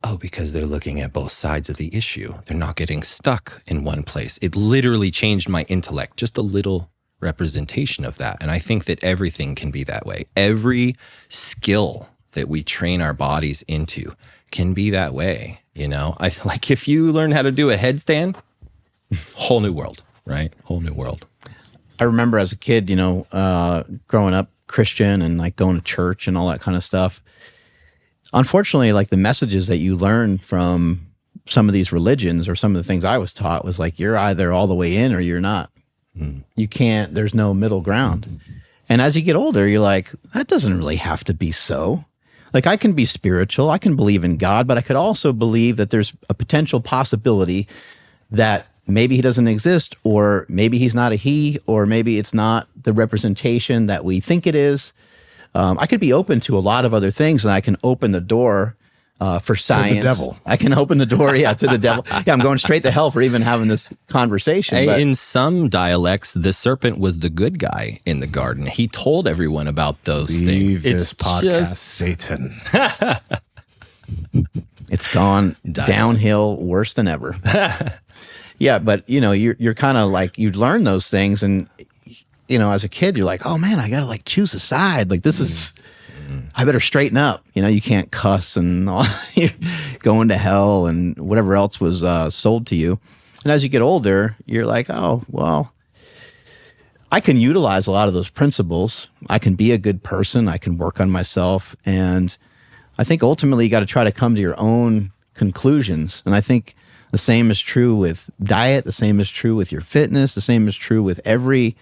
Oh, because they're looking at both sides of the issue. They're not getting stuck in one place. It literally changed my intellect, just a little representation of that. And I think that everything can be that way. Every skill that we train our bodies into can be that way. I feel like if you learn how to do a headstand, whole new world, right? Whole new world. I remember as a kid, growing up Christian and like going to church and all that kind of stuff. Unfortunately, like the messages that you learn from some of these religions or some of the things I was taught was like, you're either all the way in or you're not. You can't, there's no middle ground. And as you get older, you're like, that doesn't really have to be so. Like I can be spiritual, I can believe in God, but I could also believe that there's a potential possibility that maybe he doesn't exist, or maybe he's not a he, or maybe it's not the representation that we think it is. I could be open to a lot of other things, and I can open the door for science. To the devil. I can open the door, to the devil. Yeah, I'm going straight to hell for even having this conversation. But in some dialects, the serpent was the good guy in the garden. He told everyone about those things. This podcast, Satan. It's gone downhill worse than ever. Yeah, but you're kind of like, you learn those things, and as a kid, you're like, oh man, I gotta like choose a side. Like this is, I better straighten up. You can't cuss and all, you're going to hell and whatever else was sold to you. And as you get older, you're like, oh well, I can utilize a lot of those principles. I can be a good person. I can work on myself, and I think ultimately you got to try to come to your own conclusions. And I think the same is true with diet. The same is true with your fitness. The same is true with every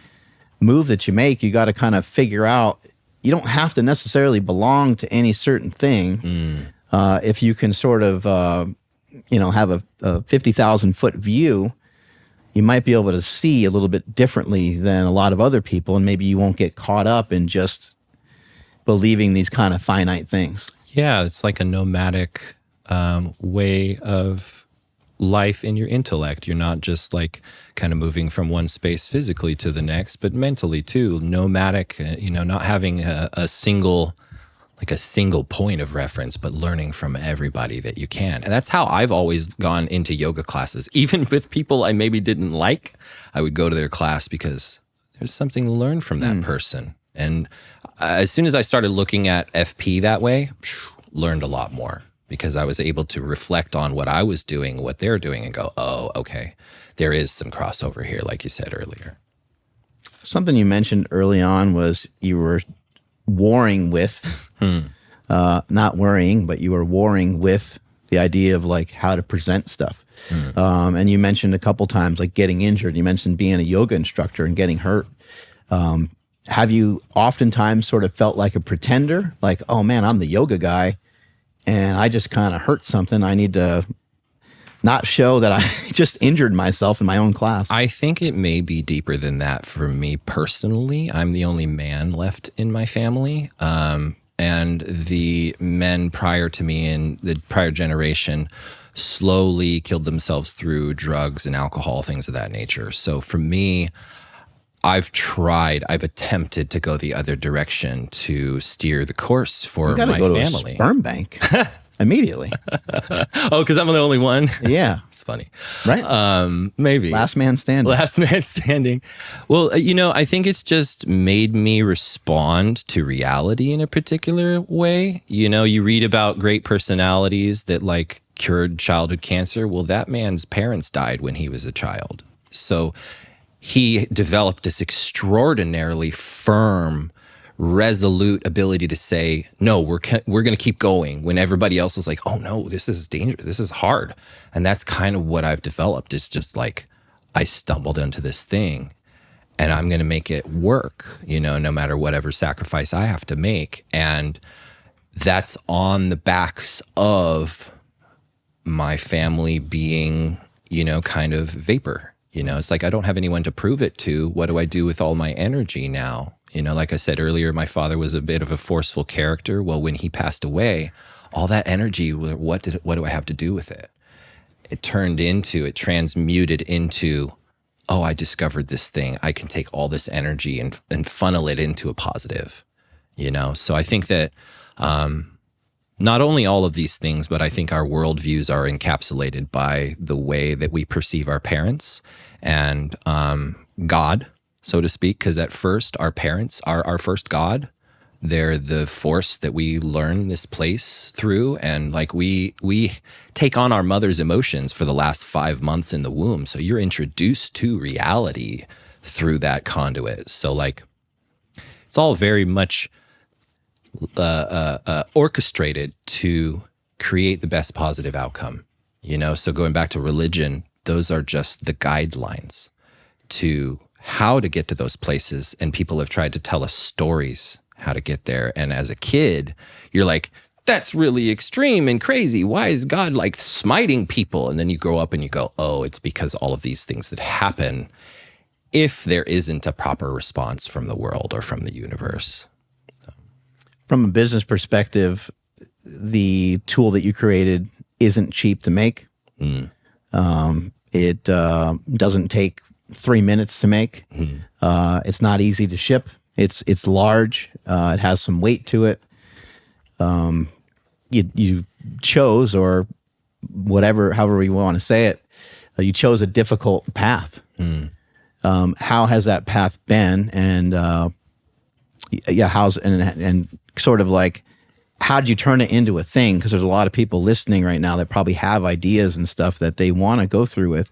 move that you make. You got to kind of figure out, you don't have to necessarily belong to any certain thing. If you can sort of, have a 50,000 foot view, you might be able to see a little bit differently than a lot of other people. And maybe you won't get caught up in just believing these kind of finite things. Yeah, it's like a nomadic way of life in your intellect. You're not just like kind of moving from one space physically to the next, but mentally too. Nomadic, not having a single point of reference, but learning from everybody that you can. And that's how I've always gone into yoga classes. Even with people I maybe didn't like, I would go to their class because there's something to learn from that person. And as soon as I started looking at FP that way, learned a lot more because I was able to reflect on what I was doing, what they're doing, and go, oh, okay, there is some crossover here, like you said earlier. Something you mentioned early on was you were warring with, not worrying, but you were warring with the idea of like how to present stuff. And you mentioned a couple times like getting injured. You mentioned being a yoga instructor and getting hurt. Have you oftentimes sort of felt like a pretender? Like, oh man, I'm the yoga guy and I just kind of hurt something. I need to not show that I just injured myself in my own class. I think it may be deeper than that for me personally. I'm the only man left in my family. And the men prior to me in the prior generation slowly killed themselves through drugs and alcohol, things of that nature. So for me, I've attempted to go the other direction to steer the course for my go family. To a sperm bank immediately. Oh, because I'm the only one? Yeah. It's funny. Right. Maybe. Last man standing. Last man standing. Well, I think it's just made me respond to reality in a particular way. You read about great personalities that like cured childhood cancer. Well, that man's parents died when he was a child. So he developed this extraordinarily firm, resolute ability to say, no, we're going to keep going when everybody else is like, oh no, this is dangerous. This is hard. And that's kind of what I've developed. It's just like, I stumbled into this thing and I'm going to make it work, no matter whatever sacrifice I have to make. And that's on the backs of my family being, kind of vapor. It's like, I don't have anyone to prove it to. What do I do with all my energy now? Like I said earlier, my father was a bit of a forceful character. Well, when he passed away, all that energy, what do I have to do with it? It transmuted into, oh, I discovered this thing. I can take all this energy and funnel it into a positive, So I think that not only all of these things, but I think our worldviews are encapsulated by the way that we perceive our parents and God, so to speak, because at first our parents are our first God. They're the force that we learn this place through. And like we take on our mother's emotions for the last 5 months in the womb. So you're introduced to reality through that conduit. So like it's all very much orchestrated to create the best positive outcome, So going back to religion, those are just the guidelines to how to get to those places. And people have tried to tell us stories how to get there. And as a kid, you're like, that's really extreme and crazy. Why is God like smiting people? And then you grow up and you go, oh, it's because all of these things that happen if there isn't a proper response from the world or from the universe. From a business perspective, the tool that you created isn't cheap to make. It doesn't take 3 minutes to make. It's not easy to ship. It's large. It has some weight to it. You chose, or however you want to say it, you chose a difficult path. How has that path been? And and sort of like, how did you turn it into a thing? Because there's a lot of people listening right now that probably have ideas and stuff that they want to go through with,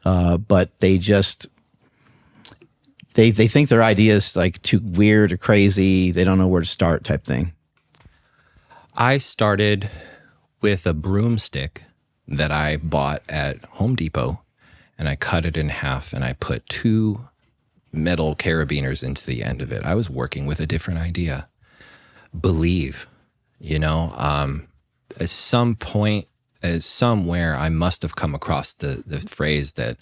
but they just they think their idea is like too weird or crazy. They don't know where to start, type thing. I started with a broomstick that I bought at Home Depot, and I cut it in half and I put 2 metal carabiners into the end of it. I was working with a different idea. Believe, at some point, somewhere, I must have come across the phrase that,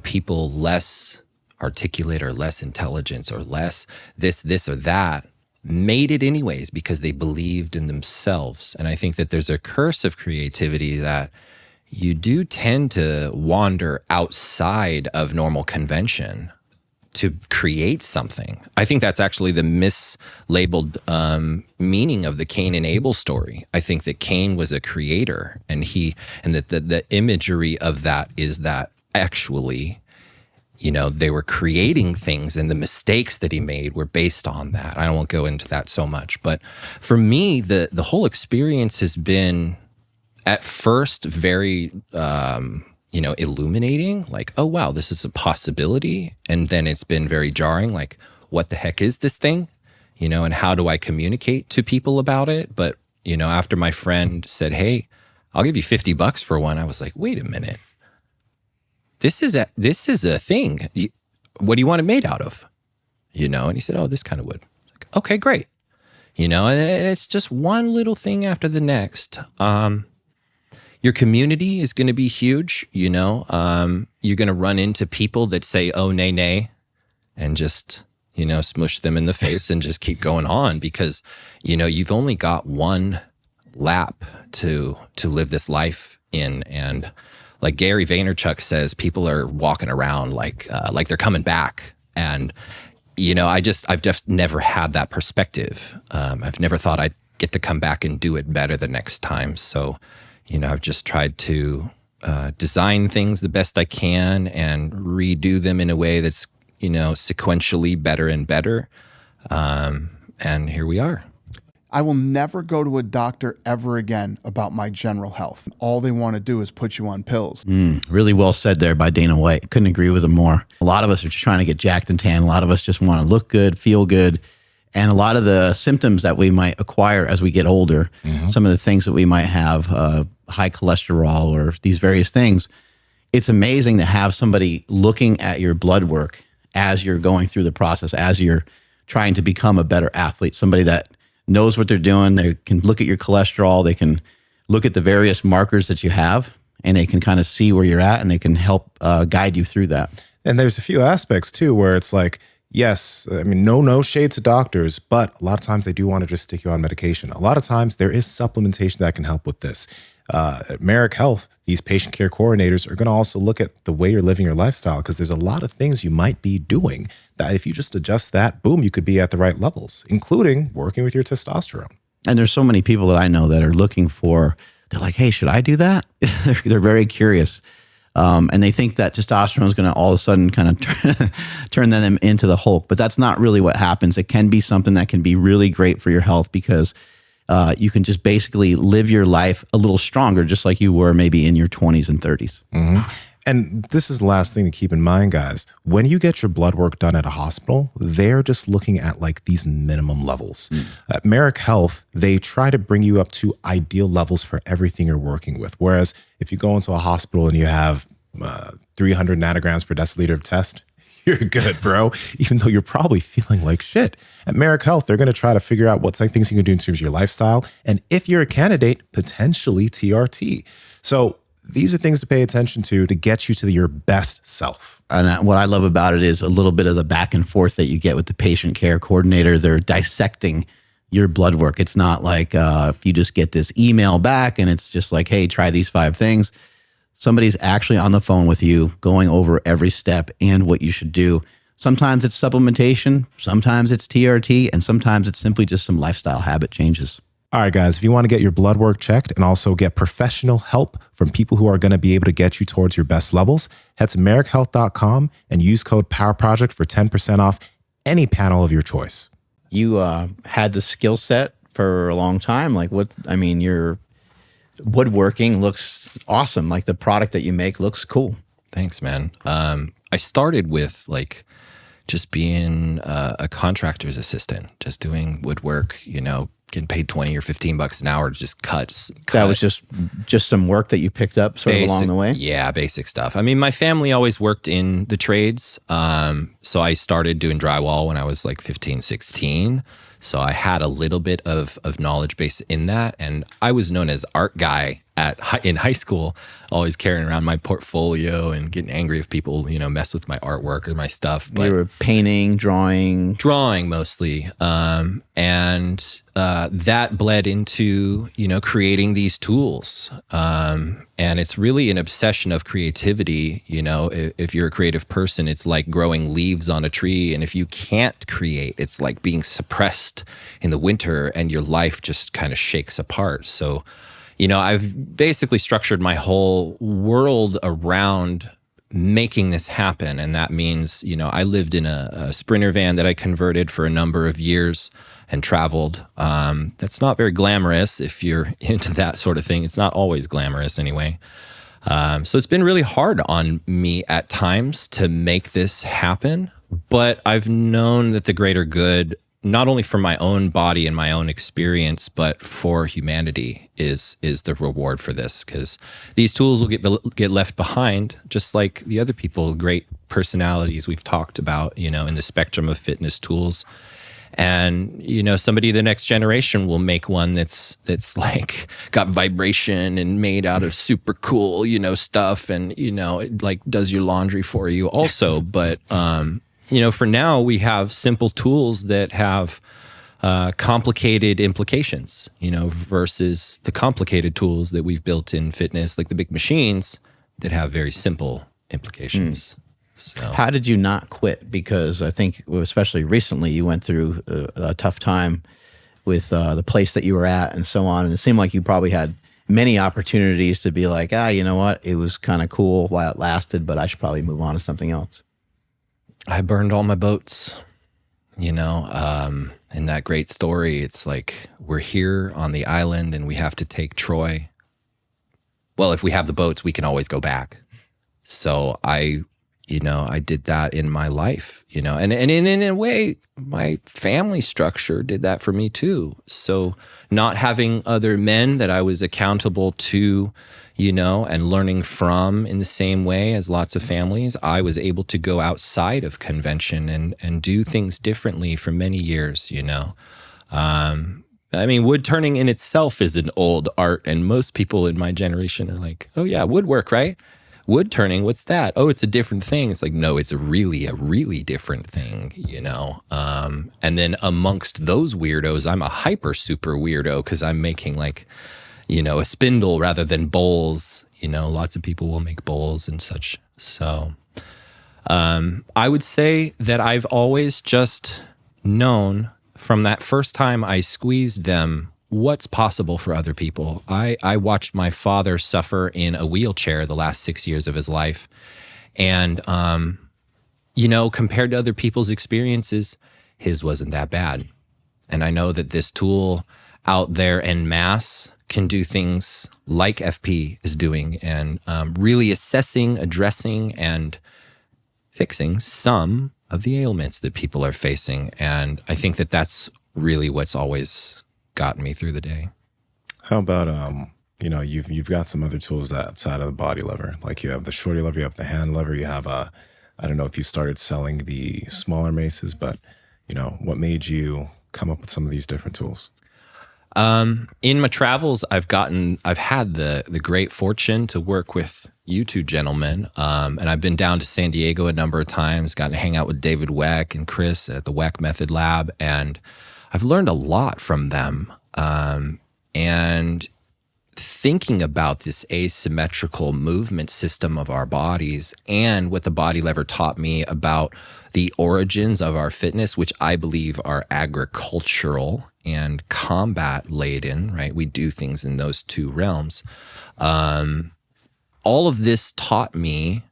people less articulate or less intelligence or less this or that made it anyways because they believed in themselves. And I think that there's a curse of creativity that you do tend to wander outside of normal convention to create something. I think that's actually the mislabeled meaning of the Cain and Abel story. I think that Cain was a creator, and that the imagery of that is that actually, they were creating things, and the mistakes that he made were based on that. I won't go into that so much, but for me, the whole experience has been at first very illuminating, like, oh wow, this is a possibility. And then it's been very jarring, like, what the heck is this thing? And how do I communicate to people about it? But, after my friend said, hey, I'll give you $50 for one, I was like, wait a minute. This is a thing. What do you want it made out of? And he said, oh, this kind of wood. Like, okay, great. And it's just one little thing after the next. Your community is going to be huge. You're going to run into people that say, oh, nay, nay, and just, smush them in the face and just keep going on because, you've only got one lap to live this life in. And like Gary Vaynerchuk says, people are walking around like they're coming back. And, I've just never had that perspective. I've never thought I'd get to come back and do it better the next time. So, I've just tried to design things the best I can and redo them in a way that's, sequentially better and better. And here we are. I will never go to a doctor ever again about my general health. All they want to do is put you on pills. Really well said there by Dana White. Couldn't agree with him more. A lot of us are just trying to get jacked and tan. A lot of us just want to look good, feel good. And a lot of the symptoms that we might acquire as we get older, some of the things that we might have, high cholesterol or these various things, it's amazing to have somebody looking at your blood work as you're going through the process, as you're trying to become a better athlete, somebody that knows what they're doing. They can look at your cholesterol. They can look at the various markers that you have, and they can kind of see where you're at, and they can help guide you through that. And there's a few aspects too, where it's like, yes, I mean, no shade to doctors, but a lot of times they do want to just stick you on medication. A lot of times there is supplementation that can help with this. At Merrick Health, these patient care coordinators are going to also look at the way you're living your lifestyle, because there's a lot of things you might be doing that if you just adjust that, boom, you could be at the right levels, including working with your testosterone. And there's so many people that I know that are looking for, they're like, hey, should I do that? They're very curious. And they think that testosterone is going to all of a sudden kind of turn them into the Hulk. But that's not really what happens. It can be something that can be really great for your health, because you can just basically live your life a little stronger, just like you were maybe in your 20s and 30s. And this is the last thing to keep in mind, guys. When you get your blood work done at a hospital, they're just looking at like these minimum levels. At Merrick Health, they try to bring you up to ideal levels for everything you're working with. Whereas if you go into a hospital and you have 300 nanograms per deciliter of test, you're good, bro, even though you're probably feeling like shit. At Merrick Health, they're going to try to figure out what things you can do in terms of your lifestyle. And if you're a candidate, potentially TRT. So these are things to pay attention to get you to your best self. And what I love about it is a little bit of the back and forth that you get with the patient care coordinator. They're dissecting your blood work. It's not like you just get this email back and it's just like, hey, try these 5 things. Somebody's actually on the phone with you, going over every step and what you should do. Sometimes it's supplementation, sometimes it's TRT, and sometimes it's simply just some lifestyle habit changes. All right, guys, if you want to get your blood work checked and also get professional help from people who are going to be able to get you towards your best levels, head to merrickhealth.com and use code POWERPROJECT for 10% off any panel of your choice. You had the skill set for a long time. Your woodworking looks awesome. Like the product that you make looks cool. Thanks, man. I started with just being a contractor's assistant, just doing woodwork, getting paid $20 or $15 an hour to just cut. That was just some work that you picked up sort of along the way? Yeah, basic stuff. I mean, my family always worked in the trades. So I started doing drywall when I was like 15, 16. So I had a little bit of knowledge base in that. And I was known as art guy in high school, always carrying around my portfolio and getting angry if people, mess with my artwork or my stuff. But You were painting, drawing. drawing mostly. And that bled into, creating these tools. And it's really an obsession of creativity. If you're a creative person, it's like growing leaves on a tree. And if you can't create, it's like being suppressed in the winter and your life just kind of shakes apart. So, I've basically structured my whole world around making this happen. And that means, I lived in a Sprinter van that I converted for a number of years and traveled. That's not very glamorous if you're into that sort of thing. It's not always glamorous anyway. So it's been really hard on me at times to make this happen. But I've known that the greater good, not only for my own body and my own experience, but for humanity is the reward for this, because these tools will get left behind, just like the other people, great personalities we've talked about, in the spectrum of fitness tools. And, somebody the next generation will make one that's like got vibration and made out of super cool, stuff, and, it like does your laundry for you also. But, for now, we have simple tools that have complicated implications, versus the complicated tools that we've built in fitness, like the big machines that have very simple implications. So. How did you not quit? Because I think, especially recently, you went through a tough time with the place that you were at and so on. And it seemed like you probably had many opportunities to be like, you know what? It was kind of cool while it lasted, but I should probably move on to something else. I burned all my boats, in that great story. It's like, we're here on the island and we have to take Troy. Well, if we have the boats, we can always go back. So I did that in my life, and in a way, my family structure did that for me too. So not having other men that I was accountable to, and learning from in the same way as lots of families, I was able to go outside of convention and do things differently for many years, wood turning in itself is an old art, and most people in my generation are like, oh yeah, woodwork, right? Wood turning, what's that? Oh, it's a different thing. It's like, no, it's a really different thing, And then amongst those weirdos, I'm a hyper super weirdo because I'm making like, a spindle rather than bowls. Lots of people will make bowls and such. So I would say that I've always just known from that first time I squeezed them what's possible for other people. I watched my father suffer in a wheelchair the last 6 years of his life. And, compared to other people's experiences, his wasn't that bad. And I know that this tool out there en masse can do things like FP is doing, and really assessing, addressing, and fixing some of the ailments that people are facing. And I think that that's really what's always gotten me through the day. How about you've got some other tools outside of the body lever, like you have the shorty lever, you have the hand lever, you have I don't know if you started selling the smaller maces, but what made you come up with some of these different tools? In my travels, I've had the great fortune to work with you two gentlemen, and I've been down to San Diego a number of times, gotten to hang out with David Weck and Chris at the Weck Method Lab, and I've learned a lot from them. And thinking about this asymmetrical movement system of our bodies and what the body lever taught me about the origins of our fitness, which I believe are agricultural and combat laden, right? We do things in those two realms. All of this taught me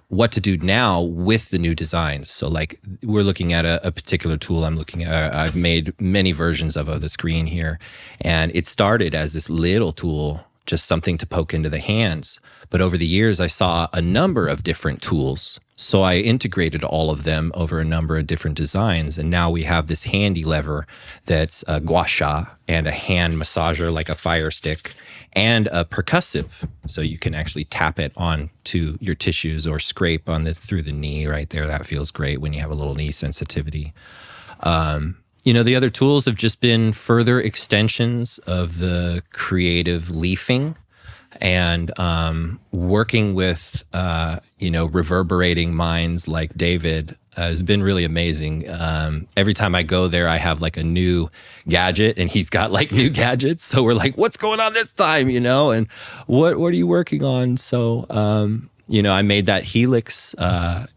what to do now with the new designs. So like we're looking at a particular tool I've made many versions of the screen here. And it started as this little tool, just something to poke into the hands. But over the years, I saw a number of different tools. So I integrated all of them over a number of different designs. And now we have this handy lever that's a gua sha and a hand massager like a fire stick and a percussive. So you can actually tap it onto your tissues or scrape through the knee right there. That feels great when you have a little knee sensitivity. The other tools have just been further extensions of the creative leafing. And working with, reverberating minds like David has been really amazing. Every time I go there, I have like a new gadget and he's got like new gadgets. So we're like, what's going on this time, and what are you working on? So, I made that Helix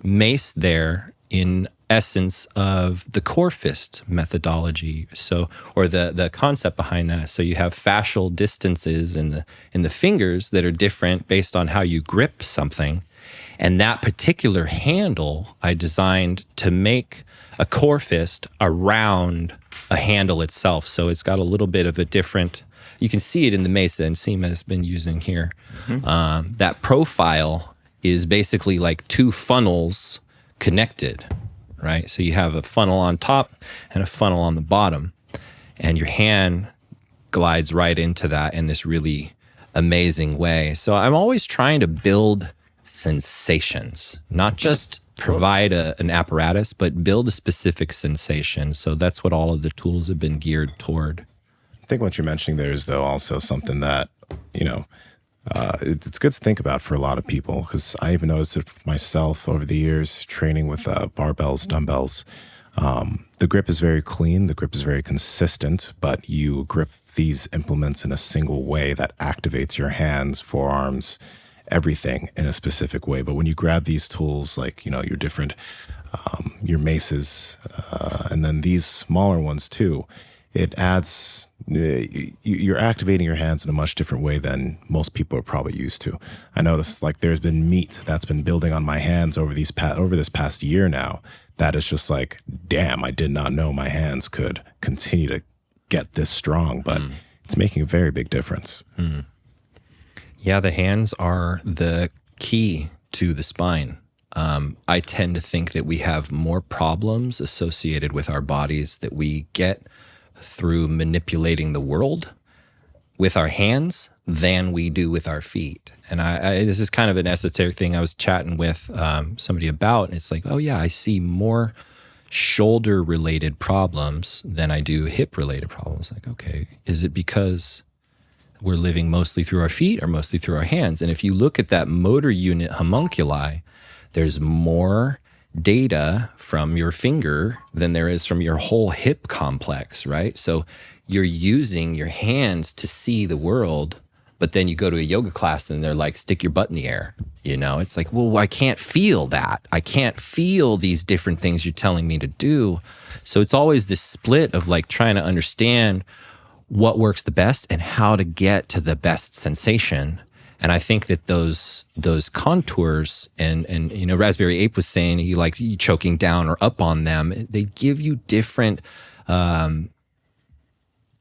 mace there in essence of the core fist methodology. So, or the concept behind that. So you have fascial distances in the fingers that are different based on how you grip something. And that particular handle I designed to make a core fist around a handle itself. So it's got a little bit of a different, you can see it in the mace that Nsima has been using here. Mm-hmm. That profile is basically like two funnels connected, right? So you have a funnel on top and a funnel on the bottom, and your hand glides right into that in this really amazing way. So I'm always trying to build sensations, not just provide an apparatus, but build a specific sensation. So that's what all of the tools have been geared toward. I think what you're mentioning there is, though, also something that, it's good to think about for a lot of people, because I even noticed it with myself over the years, training with barbells, dumbbells. The grip is very clean, the grip is very consistent, but you grip these implements in a single way that activates your hands, forearms, everything in a specific way. But when you grab these tools, like, your different, your maces, and then these smaller ones too, it adds, you're activating your hands in a much different way than most people are probably used to. I noticed like there's been meat that's been building on my hands over this past year now. That is just like, damn, I did not know my hands could continue to get this strong, but it's making a very big difference. Yeah, the hands are the key to the spine. I tend to think that we have more problems associated with our bodies that we get through manipulating the world with our hands than we do with our feet. And this is kind of an esoteric thing I was chatting with somebody about, and it's like, oh yeah, I see more shoulder-related problems than I do hip-related problems. Like, okay, is it because we're living mostly through our feet or mostly through our hands? And if you look at that motor unit homunculi, there's more data from your finger than there is from your whole hip complex, right? So you're using your hands to see the world, but then you go to a yoga class and they're like, stick your butt in the air. It's like, well, I can't feel that. I can't feel these different things you're telling me to do. So it's always this split of like trying to understand what works the best and how to get to the best sensation. And I think that those contours and Raspberry Ape was saying, you choking down or up on them, they give you different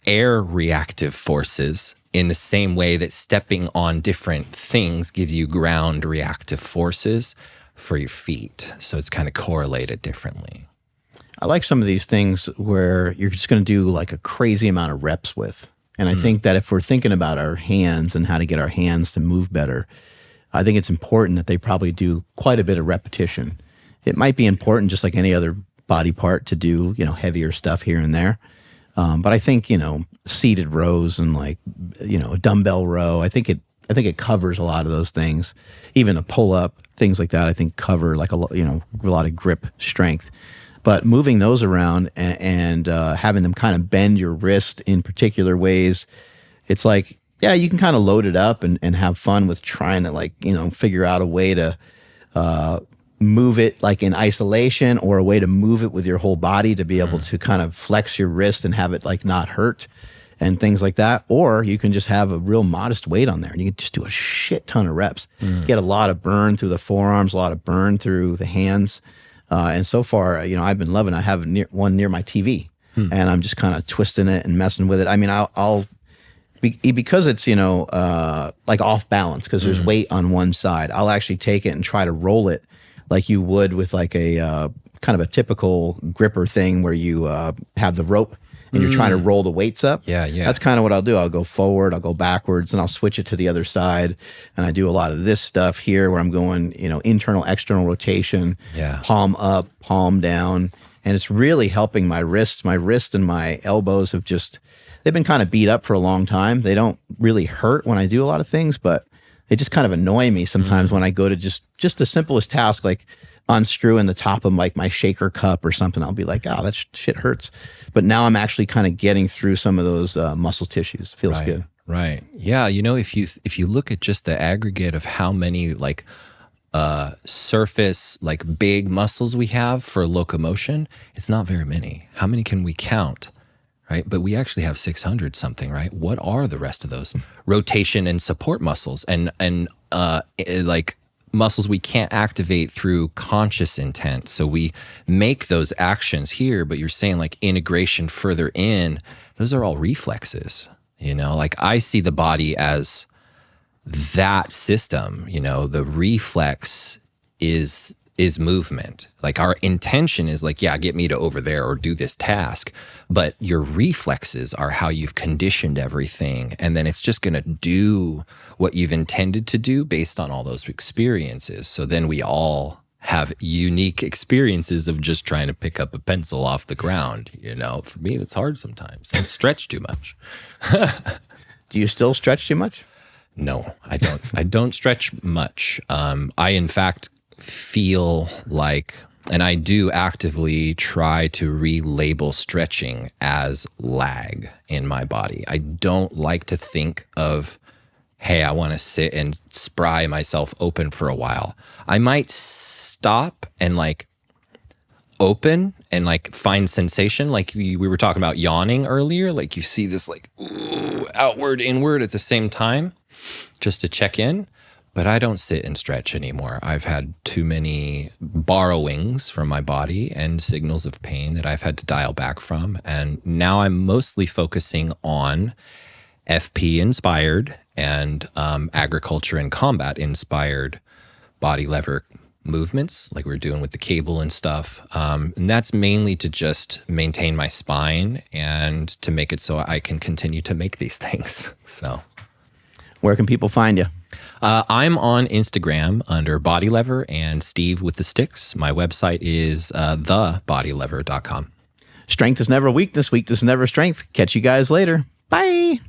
air reactive forces in the same way that stepping on different things gives you ground reactive forces for your feet. So it's kind of correlated differently. I like some of these things where you're just going to do like a crazy amount of reps with. And I think that if we're thinking about our hands and how to get our hands to move better, I think it's important that they probably do quite a bit of repetition. It might be important, just like any other body part, to do, heavier stuff here and there. But I think, seated rows and like, a dumbbell row, I think it covers a lot of those things. Even a pull up, things like that, I think cover like a lot of grip strength. But moving those around and having them kind of bend your wrist in particular ways, it's like, yeah, you can kind of load it up and have fun with trying to figure out a way to move it like in isolation, or a way to move it with your whole body to be able to kind of flex your wrist and have it like not hurt and things like that. Or you can just have a real modest weight on there and you can just do a shit ton of reps. Get a lot of burn through the forearms, a lot of burn through the hands. And so far, I've been loving it. I have one near my TV, and I'm just kind of twisting it and messing with it. I mean, I'll because it's, like off balance, because there's weight on one side, I'll actually take it and try to roll it like you would with like a kind of a typical gripper thing where you have the rope and you're trying to roll the weights up. Yeah. That's kind of what I'll do. I'll go forward, I'll go backwards, and I'll switch it to the other side. And I do a lot of this stuff here where I'm going, internal, external rotation, palm up, palm down. And it's really helping my wrists. My wrist and my elbows they've been kind of beat up for a long time. They don't really hurt when I do a lot of things, but they just kind of annoy me sometimes when I go to just the simplest task, like unscrewing the top of like my shaker cup or something. I'll be like, oh, that shit hurts. But now I'm actually kind of getting through some of those muscle tissues. Feels good. Right. Yeah. You know, if you look at just the aggregate of how many like surface, like big muscles we have for locomotion, it's not very many. How many can we count? Right. But we actually have 600 something, right? What are the rest of those? Rotation and support muscles and like muscles we can't activate through conscious intent. So we make those actions here, but you're saying like integration further in, those are all reflexes. You know, like I see the body as that system. You know, the reflex is movement. Like our intention is like, yeah, get me to over there or do this task. But your reflexes are how you've conditioned everything. And then it's just going to do what you've intended to do based on all those experiences. So then we all have unique experiences of just trying to pick up a pencil off the ground. You know, for me, it's hard sometimes. I stretch too much. Do you still stretch too much? No, I don't. I don't stretch much. I, in fact, feel like, and I do actively try to relabel stretching as lag in my body. I don't like to think of, hey, I want to sit and spry myself open for a while. I might stop and like open and like find sensation. Like we were talking about yawning earlier. Like you see this like ooh, outward, inward at the same time just to check in. But I don't sit and stretch anymore. I've had too many borrowings from my body and signals of pain that I've had to dial back from. And now I'm mostly focusing on FP inspired and agriculture and combat inspired body lever movements like we're doing with the cable and stuff. And that's mainly to just maintain my spine and to make it so I can continue to make these things. So where can people find you? I'm on Instagram under Body Lever and Steve with the Sticks. My website is thebodylever.com. Strength is never weakness. Weakness is never strength. Catch you guys later. Bye.